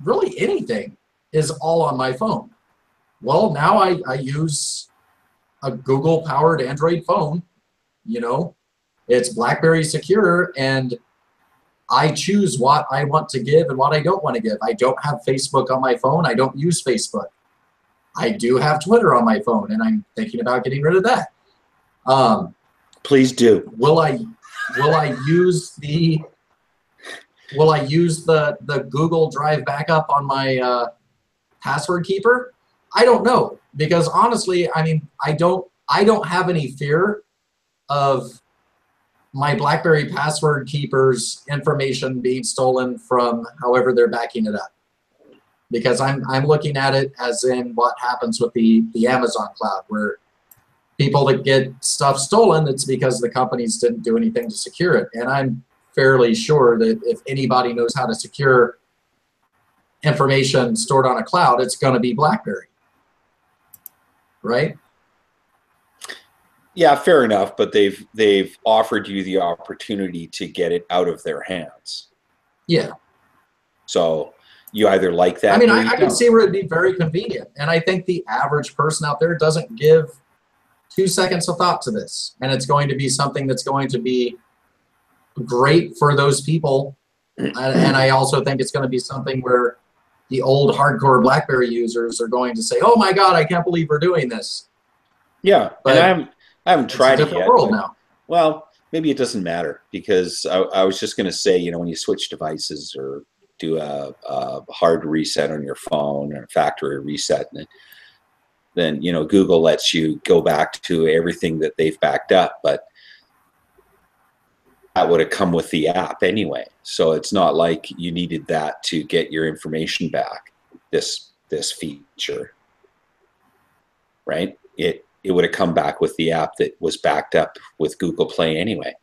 really anything, is all on my phone. Well, now I use a Google-powered Android phone. You know, it's BlackBerry secure, and I choose what I want to give and what I don't want to give. I don't have Facebook on my phone. I don't use Facebook. I do have Twitter on my phone, and I'm thinking about getting rid of that. Please do. Will I use the Google Drive backup on my password keeper? I don't know, because honestly, I mean, I don't have any fear of my BlackBerry password keeper's information being stolen from however they're backing it up, because I'm looking at it as in what happens with the Amazon cloud, where people that get stuff stolen, it's because the companies didn't do anything to secure it. And I'm fairly sure that if anybody knows how to secure information stored on a cloud, it's going to be BlackBerry, right? Yeah, fair enough, but they've offered you the opportunity to get it out of their hands. Yeah. So you either like that. I mean, or I can see where it'd be very convenient, and I think the average person out there doesn't give 2 seconds of thought to this, and it's going to be something that's going to be great for those people. And I also think it's going to be something where the old hardcore BlackBerry users are going to say, "Oh my God, I can't believe we're doing this." Yeah, but and I haven't tried it yet. World now. Well, maybe it doesn't matter, because I was just going to say, you know, when you switch devices or do a hard reset on your phone or a factory reset, and then, you know, Google lets you go back to everything that they've backed up, but that would have come with the app anyway. So it's not like you needed that to get your information back, this feature, right? It would have come back with the app that was backed up with Google Play anyway.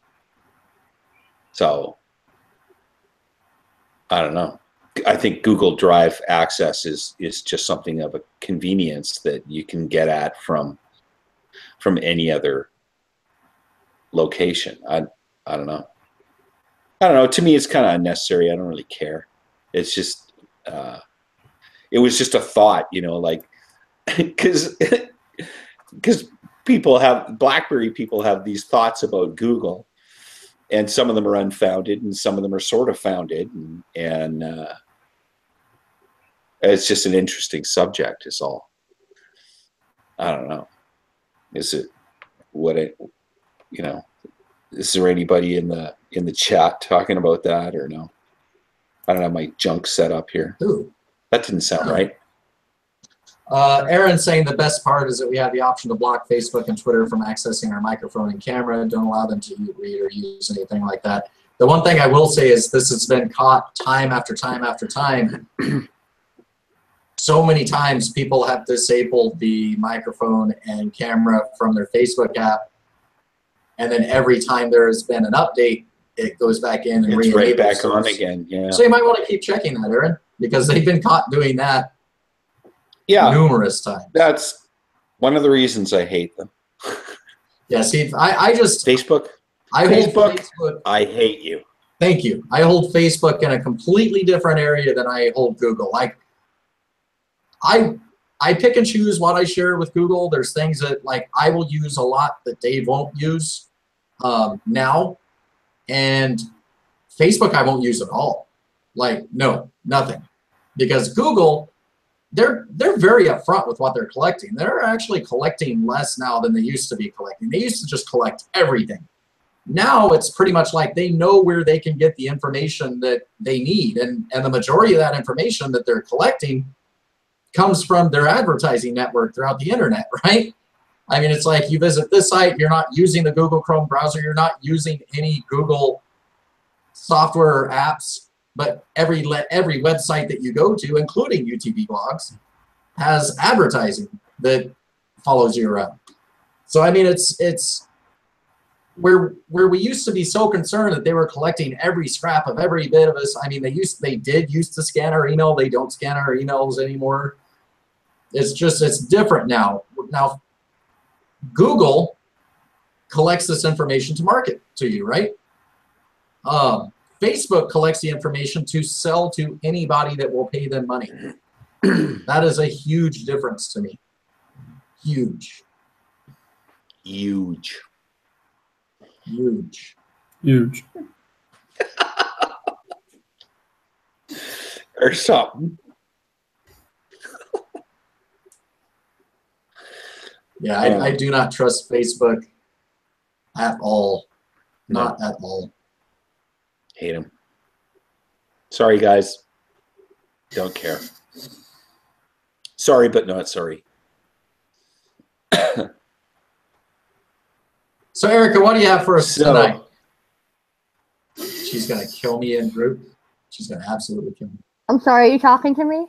So I don't know. I think Google Drive access is just something of a convenience that you can get at from any other location. I don't know. I don't know. To me, it's kind of unnecessary. I don't really care. It's just, it was just a thought, you know, like, because BlackBerry people have these thoughts about Google, and some of them are unfounded and some of them are sort of founded, and it's just an interesting subject is all. I don't know. Is it what it, you know, Is there anybody in the chat talking about that or no? I don't have my junk set up here. Ooh. That didn't sound right. Aaron's saying the best part is that we have the option to block Facebook and Twitter from accessing our microphone and camera. Don't allow them to read or use anything like that. The one thing I will say is this has been caught time after time after time. So many times people have disabled the microphone and camera from their Facebook app, and then every time there has been an update, it goes back in and it's right back on again. Yeah. So you might want to keep checking that, Aaron, because they've been caught doing that. Yeah, numerous times. That's one of the reasons I hate them. Yeah, see, I just Facebook. I hold Facebook. I hate you. Thank you. I hold Facebook in a completely different area than I hold Google. Like, I pick and choose what I share with Google. There's things that like I will use a lot that Dave won't use now, and Facebook I won't use at all. Like, no, nothing, because Google. They're very upfront with what they're collecting. They're actually collecting less now than they used to be collecting. They used to just collect everything. Now it's pretty much like they know where they can get the information that they need. And the majority of that information that they're collecting comes from their advertising network throughout the internet, right? I mean, it's like you visit this site, you're not using the Google Chrome browser, you're not using any Google software or apps. But every website that you go to, including UTB blogs, has advertising that follows you around. So I mean, it's where we used to be so concerned that they were collecting every scrap of every bit of us. I mean, they did used to scan our email. They don't scan our emails anymore. It's different now. Now, Google collects this information to market to you, right? Facebook collects the information to sell to anybody that will pay them money. That is a huge difference to me. Huge. Huge. Huge. Huge. Or something. Yeah, I do not trust Facebook at all. Not at all. Hate him. Sorry, guys. Don't care. Sorry, but not sorry. So, Erica, what do you have for us tonight? She's going to kill me in group. She's going to absolutely kill me. I'm sorry, are you talking to me?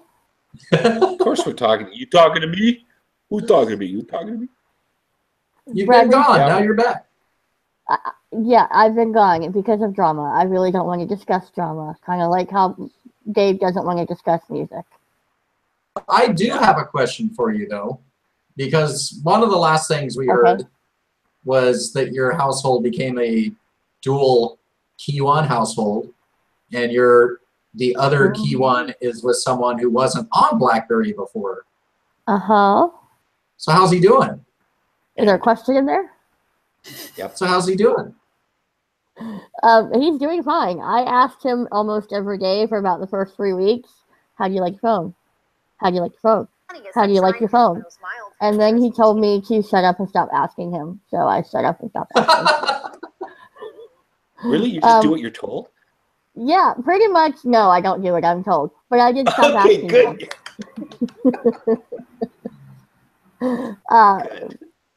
Of course we're talking. You talking to me? Who's talking to me? You talking to me? You've been gone. Now you're back. Yeah, I've been gone because of drama. I really don't want to discuss drama. Kind of like how Dave doesn't want to discuss music. I do have a question for you, though, because one of the last things we heard was that your household became a dual key one household, and the other key one is with someone who wasn't on BlackBerry before. Uh-huh. So how's he doing? Is there a question in there? Yep. So how's he doing? He's doing fine. I asked him almost every day for about the first 3 weeks, how do you like your phone? How do you like your phone? How do you like your phone? And then he told me to shut up and stop asking him. So I shut up and stopped asking him. Really? You just do what you're told? Yeah, pretty much. No, I don't do what I'm told. But I did stop asking good. him.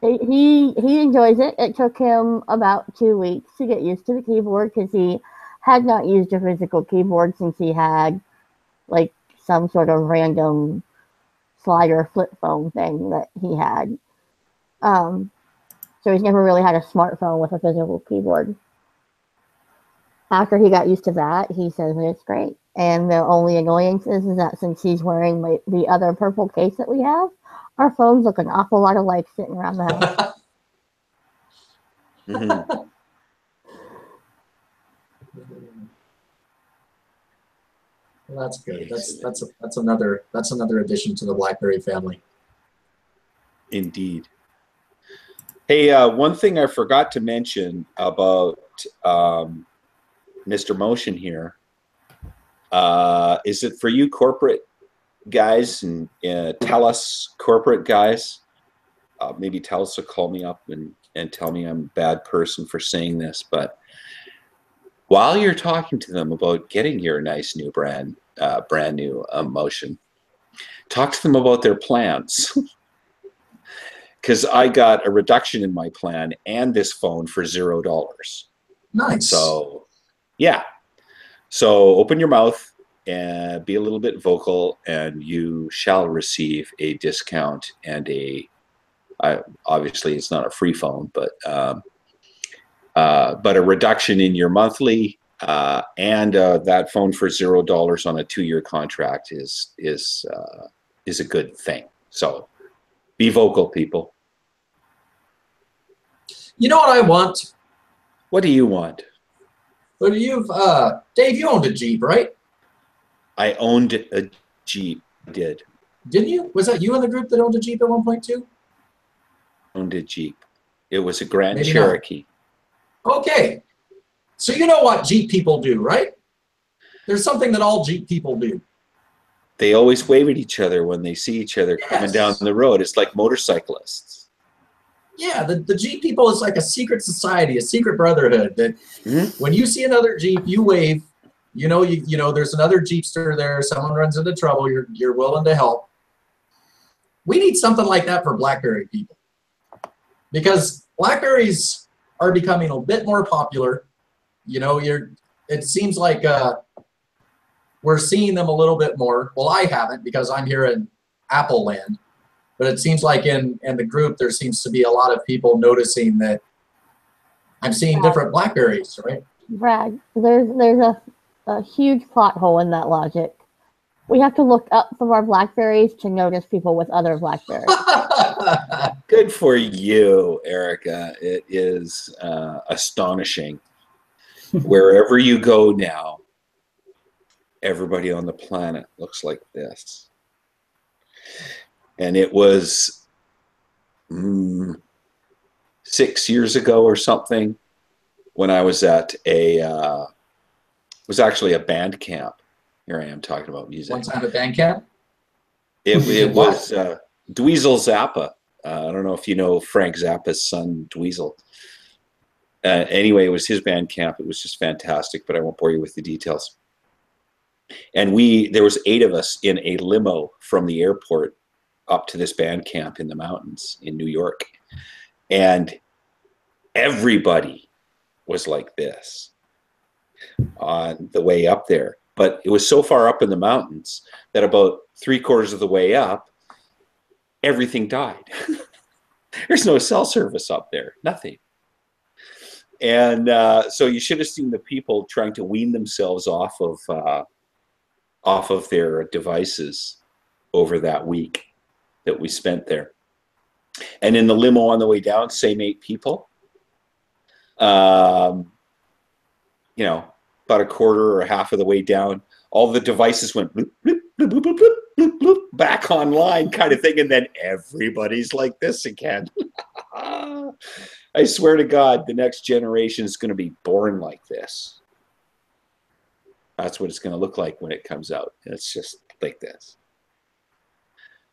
He enjoys it. It took him about 2 weeks to get used to the keyboard because he had not used a physical keyboard since he had like some sort of random slider flip phone thing that he had. So he's never really had a smartphone with a physical keyboard. After he got used to that, he says that it's great. And the only annoyance is that since he's wearing the other purple case that we have, our phones look an awful lot alike sitting around the house. Mm-hmm. Well, that's good. That's another addition to the BlackBerry family. Indeed. Hey, one thing I forgot to mention about Mr. Motion here is it for you corporate guys and TELUS corporate guys? Maybe TELUS will call me up and and tell me I'm a bad person for saying this, but while you're talking to them about getting your nice new brand new motion, talk to them about their plans. Because I got a reduction in my plan and this phone for $0. Nice. So, yeah. So open your mouth and be a little bit vocal, and you shall receive a discount and obviously it's not a free phone, but a reduction in your monthly, and that phone for $0 on a 2-year contract is a good thing. So be vocal, people. You know what I want? What do you want? But Dave, you owned a Jeep, right? I owned a Jeep. I did. Didn't you? Was that you in the group that owned a Jeep at one point too? Owned a Jeep. It was a Grand Maybe Cherokee. Not. Okay. So you know what Jeep people do, right? There's something that all Jeep people do. They always wave at each other when they see each other coming down the road. It's like motorcyclists. Yeah, the Jeep people is like a secret society, a secret brotherhood that when you see another Jeep, you wave. You know there's another Jeepster there. Someone runs into trouble, you're willing to help. We need something like that for BlackBerry people, because BlackBerries are becoming a bit more popular. It seems like we're seeing them a little bit more. Well, I haven't, because I'm here in Apple land. But it seems like in the group, there seems to be a lot of people noticing that I'm seeing different BlackBerries, right? Brad, there's a huge plot hole in that logic. We have to look up from our BlackBerries to notice people with other BlackBerries. Good for you, Erica. It is astonishing. Wherever you go now, everybody on the planet looks like this. And it was 6 years ago or something when I was at it was actually a band camp. Here I am talking about music. One time at band camp? It was Dweezil Zappa. I don't know if you know Frank Zappa's son, Dweezil. Anyway, it was his band camp. It was just fantastic, but I won't bore you with the details. And there was 8 of us in a limo from the airport up to this band camp in the mountains in New York. And everybody was like this on the way up there. But it was so far up in the mountains that about 3/4 of the way up, everything died. There's no cell service up there, nothing. And so you should have seen the people trying to wean themselves off of their devices over that week that we spent there. And in the limo on the way down, same 8 people. About a quarter or half of the way down, all the devices went bloop, bloop, bloop, bloop, bloop, bloop, bloop, back online kind of thing. And then everybody's like this again. I swear to God, the next generation is going to be born like this. That's what it's going to look like when it comes out. It's just like this.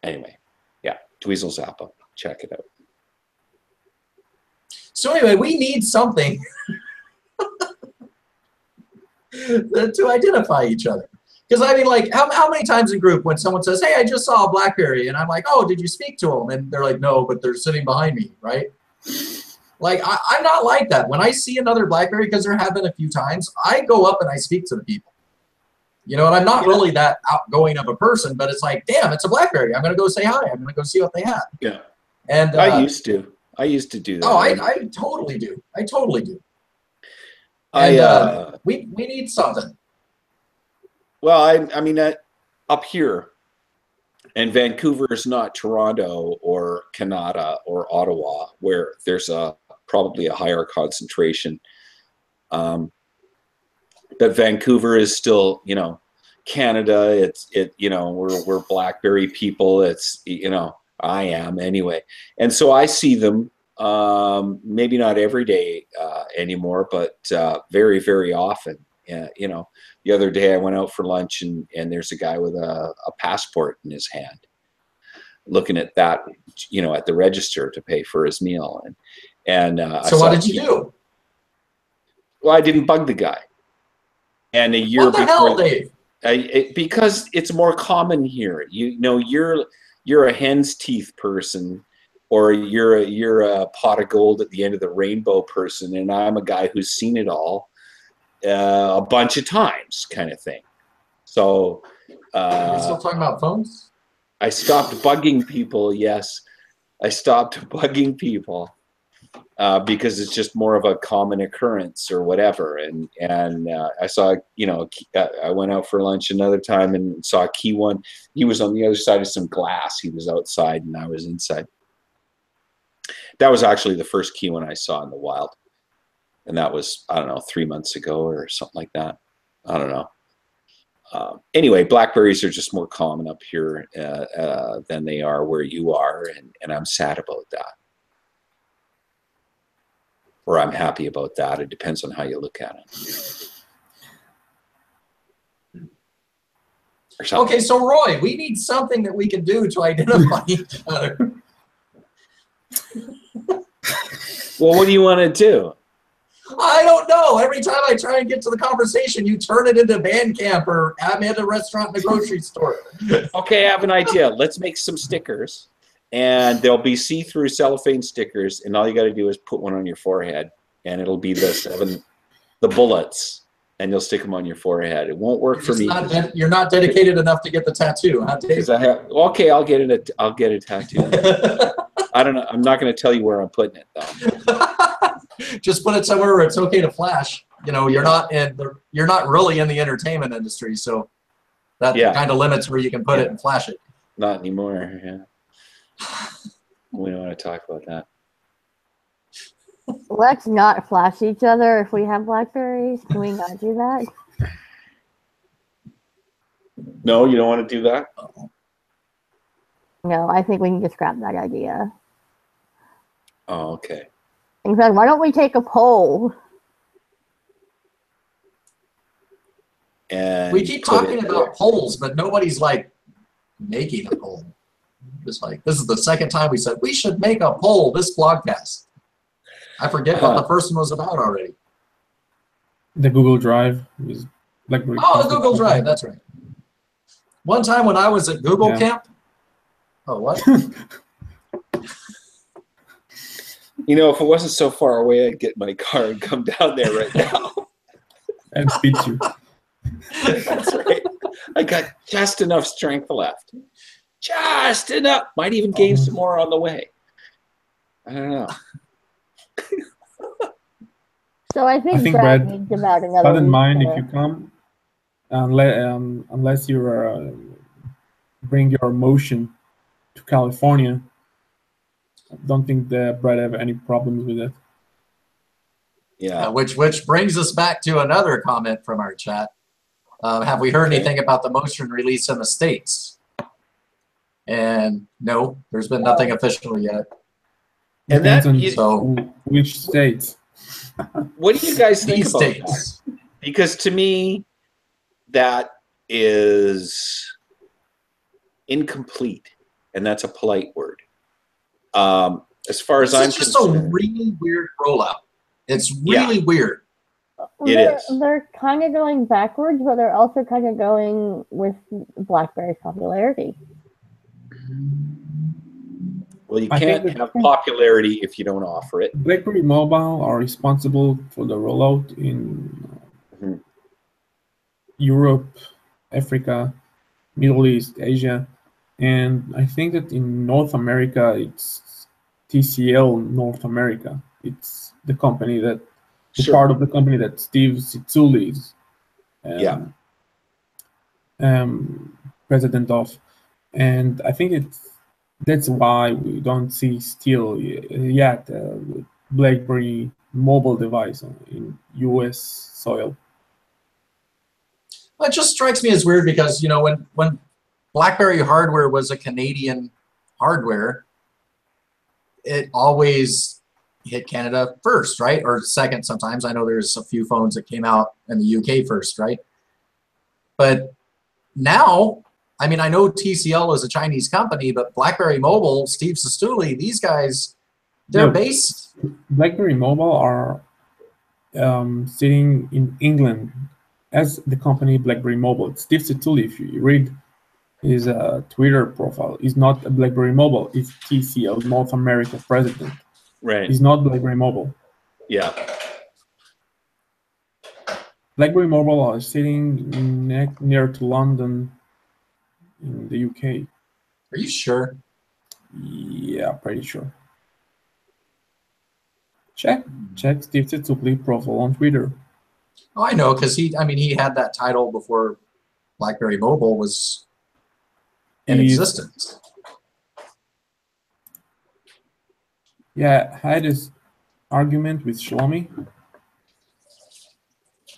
Anyway, yeah, Dweezil Zappa. Check it out. So anyway, we need something to identify each other. Because I mean, like, how many times in group when someone says, "Hey, I just saw a BlackBerry," and I'm like, "Oh, did you speak to them?" And they're like, "No, but they're sitting behind me," right? Like, I'm not like that. When I see another BlackBerry, because there have been a few times, I go up and I speak to the people. And I'm not really that outgoing of a person, but it's like, damn, it's a BlackBerry. I'm going to go say hi. I'm going to go see what they have. Yeah. And I used to do that. Oh, I totally do. I totally do. We need something. Well, I mean, up here, and Vancouver is not Toronto or Canada or Ottawa, where there's probably a higher concentration. But Vancouver is still, Canada. We're BlackBerry people. I am anyway, and so I see them. Maybe not every day anymore, but very, very often. The other day I went out for lunch and there's a guy with a passport in his hand, looking at that, at the register to pay for his meal. And so what did you do? Well, I didn't bug the guy. And a year What the hell, Dave? Because it's more common here. You know, you're a hen's teeth person, or you're a pot of gold at the end of the rainbow person, and I'm a guy who's seen it all a bunch of times, kind of thing. So are we still talking about phones? I stopped bugging people. Yes, I stopped bugging people because it's just more of a common occurrence or whatever. And I saw, you know, I went out for lunch another time and saw a key one. He was on the other side of some glass. He was outside and I was inside. That was actually the first key one I saw in the wild. And that was, I don't know, 3 months ago or something like that. I don't know. Anyway, BlackBerries are just more common up here than they are where you are. And I'm sad about that. Or I'm happy about that. It depends on how you look at it. Okay, so Roy, we need something that we can do to identify each other. Well, what do you want to do? I don't know. Every time I try and get to the conversation, you turn it into Bandcamp or I'm at a restaurant in the grocery store. Okay, I have an idea. Let's make some stickers. And there'll be see-through cellophane stickers, and all you got to do is put one on your forehead, and it'll be the bullets, and you'll stick them on your forehead. It won't work for me. You're not dedicated enough to get the tattoo, huh, Dave? Okay, I'll get it. I'll get a tattoo. I don't know. I'm not going to tell you where I'm putting it, though. Just put it somewhere where it's okay to flash. You know, you're not really in the entertainment industry, so that kind of limits where you can put it and flash it. Not anymore. Yeah. We don't want to talk about that. Let's not flash each other if we have Blackberries. Can we not do that? No, you don't want to do that? No, I think we can just scrap that idea. Oh, okay. In fact, why don't we take a poll? And we keep talking about polls, but nobody's like making a poll. Just like, this is the second time we said we should make a poll this blogcast. I forget what the first one was about already. The Google Drive is BlackBerry. Oh, the Google Drive, that's right. One time when I was at Google Camp. Oh, what? You know, if it wasn't so far away, I'd get my car and come down there right now. And speed you. That's right. I got just enough strength left. Just enough. Might even gain some more on the way. I don't know. So I think Brad needs about another Have in mind there. if you come, unless you bring your motion to California, I don't think that Brad have any problems with it. Yeah. Which brings us back to another comment from our chat. Have we heard anything about the motion release in the States? And no, there's been nothing official yet. And depends on which states. What do you guys think about that? Because to me, that is incomplete, and that's a polite word. As far as I'm concerned, it's just a really weird rollout. It's really weird. They're kind of going backwards, but they're also kind of going with BlackBerry's popularity. Well, you can't have popularity if you don't offer it. BlackBerry Mobile are responsible for the rollout in Europe, Africa, Middle East, Asia, and I think that in North America, it's TCL North America. It's the company that, part of the company that Steve Zitsuli is president of. And I think that's why we don't see still yet BlackBerry mobile device in U.S. soil. Well, it just strikes me as weird because, you know, when BlackBerry hardware was a Canadian hardware, it always hit Canada first, right? Or second sometimes. I know there's a few phones that came out in the UK first, right? But now, I mean, I know TCL is a Chinese company, but BlackBerry Mobile, Steve Zitsuli, these guys, They're No, based. BlackBerry Mobile are sitting in England as the company BlackBerry Mobile. Steve Setuli, if you read his Twitter profile, is not a BlackBerry Mobile. It's TCL North America president. Right. He's not BlackBerry Mobile. Yeah. BlackBerry Mobile are sitting near to London in the UK. Are you sure? Yeah, pretty sure. Check Steve Setuli profile on Twitter. Oh, I know, because he had that title before BlackBerry Mobile was in existence. Yeah, I had this argument with Shlomi.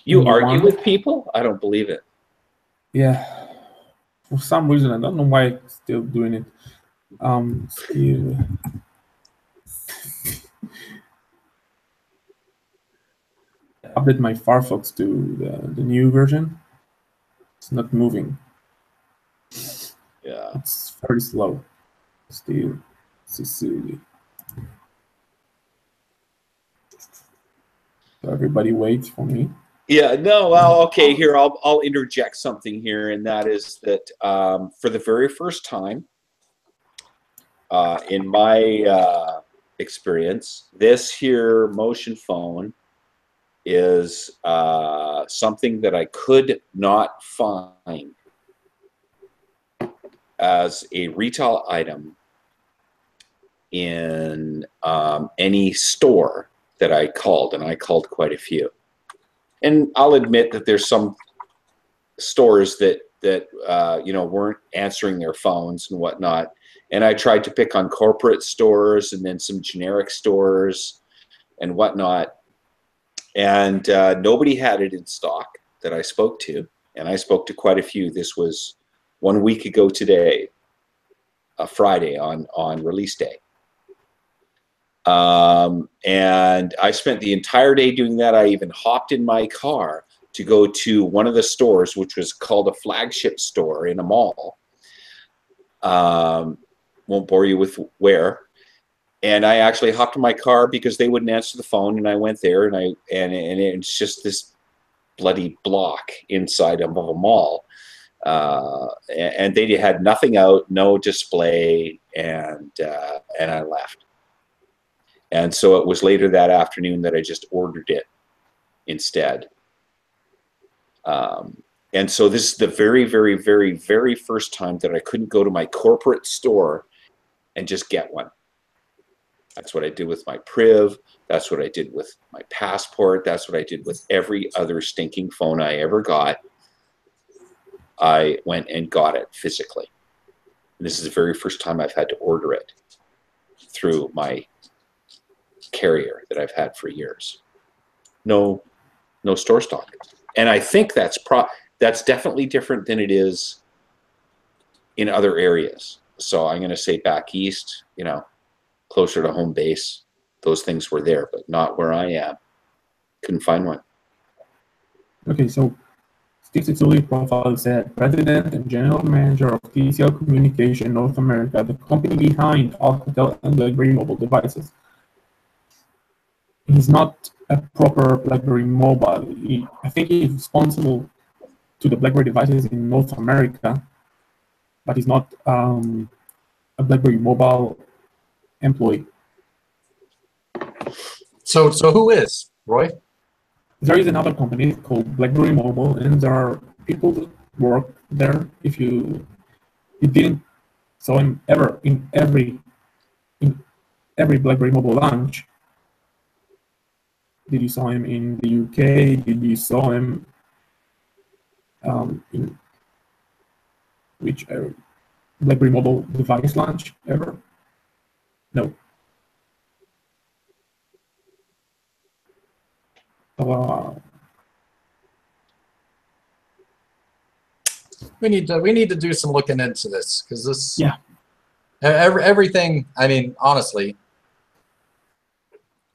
You argue with people? I don't believe it. Yeah. For some reason, I don't know why I'm still doing it. Steve. Update my Firefox to the new version. It's not moving. Yeah. It's very slow. Steve Sicily. So everybody waits for me. Yeah, no, well, okay, here, I'll interject something here, and that is that for the very first time in my experience, this here motion phone is something that I could not find as a retail item in any store that I called, and I called quite a few. And I'll admit that there's some stores that you know, weren't answering their phones and whatnot. And I tried to pick on corporate stores and then some generic stores and whatnot. And nobody had it in stock that I spoke to. And I spoke to quite a few. This was 1 week ago today, a Friday on release day. And I spent the entire day doing that. I even hopped in my car to go to one of the stores, which was called a flagship store in a mall. Won't bore you with where. And I actually hopped in my car because they wouldn't answer the phone, and I went there, and it's just this bloody block inside of a mall. And they had nothing out, no display, and I left. And so it was later that afternoon that I just ordered it instead. And so this is the very, very, very, very first time that I couldn't go to my corporate store and just get one. That's what I did with my Priv. That's what I did with my Passport. That's what I did with every other stinking phone I ever got. I went and got it physically. And this is the very first time I've had to order it through my carrier that I've had for years. No store stock. And I think that's definitely different than it is in other areas. So I'm going to say back east, you know, closer to home base, those things were there, but not where I am. Couldn't find one. Okay, so Steve Setuli profile said, President and General Manager of TCL Communication North America, the company behind Alcatel and BlackBerry mobile devices. He's not a proper BlackBerry mobile. I think he's responsible to the BlackBerry devices in North America, but he's not a BlackBerry mobile employee. So who is, Roy? There is another company called BlackBerry Mobile, and there are people that work there. If you didn't saw him ever in every BlackBerry Mobile launch, did you saw him in the UK? Did you saw him in which BlackBerry Mobile device launch ever? No. We need to do some looking into this, because this, yeah, everything. I mean, honestly,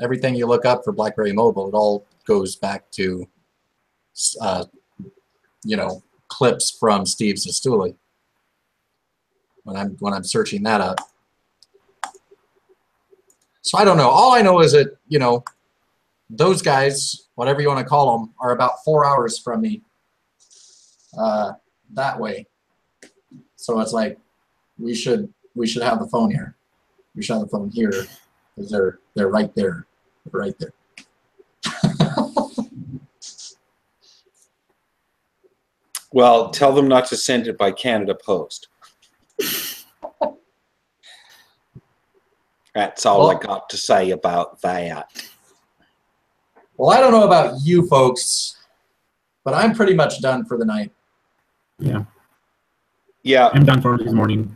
everything you look up for BlackBerry Mobile, it all goes back to, you know, clips from Steve Setuli. When I'm searching that up. So I don't know. All I know is that, you know, those guys, whatever you want to call them, are about 4 hours from me that way. So it's like we should have the phone here. We should have the phone here because they're right there. They're right there. Well, tell them not to send it by Canada Post. That's all I got to say about that. Well, I don't know about you folks, but I'm pretty much done for the night. Yeah. Yeah. I'm done for this morning.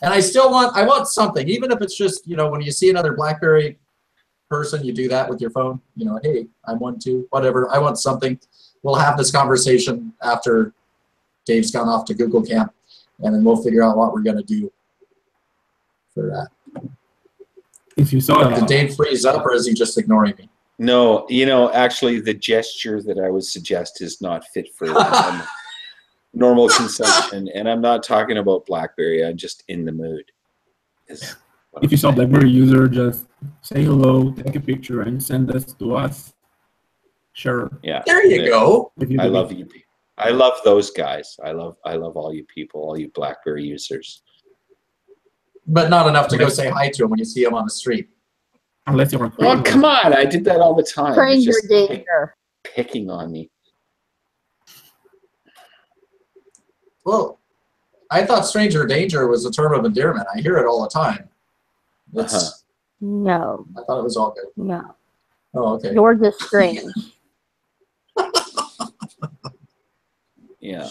And I still want something, even if it's just, you know, when you see another BlackBerry person, you do that with your phone. You know, hey, I'm one too, whatever. I want something. We'll have this conversation after Dave's gone off to Google Camp, and then we'll figure out what we're going to do for that. If you saw Did Dave freeze up, or is he just ignoring me? No, you know, actually, the gesture that I would suggest is not fit for normal consumption, and I'm not talking about BlackBerry. I'm just in the mood. If you saw BlackBerry user, just say hello, take a picture, and send this to us. Sure. Yeah. There you go. I love you. I love those guys. I love all you people, all you BlackBerry users. But not enough to go say hi to him when you see him on the street. Unless you're Oh, come on. I did that all the time. Stranger danger. Picking on me. Well, I thought stranger danger was a term of endearment. I hear it all the time. No. I thought it was all good. No. Oh, okay. You're just strange. Yeah.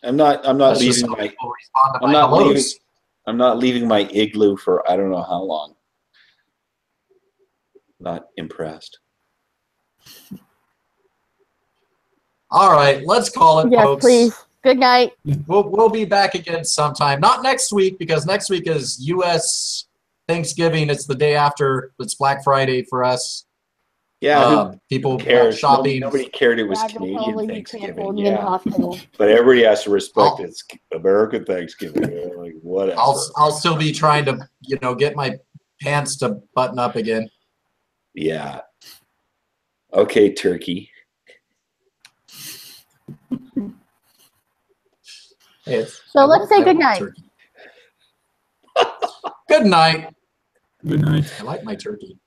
I'm not leaving my I'm not leaving my igloo for I don't know how long. Not impressed. All right, let's call it, Yes, folks. please. Good night. We'll be back again sometime. Not next week, because next week is U.S. Thanksgiving. It's the day after. It's Black Friday for us. Yeah, people cares? shopping. Nobody cared it was Dad will Canadian probably be Thanksgiving. canceled in the Yeah, hospital. but everybody has to respect it's American Thanksgiving. Like whatever. I'll still be trying to get my pants to button up again. Yeah. Okay, turkey. So let's say good night. Good night. Good night. I like my turkey.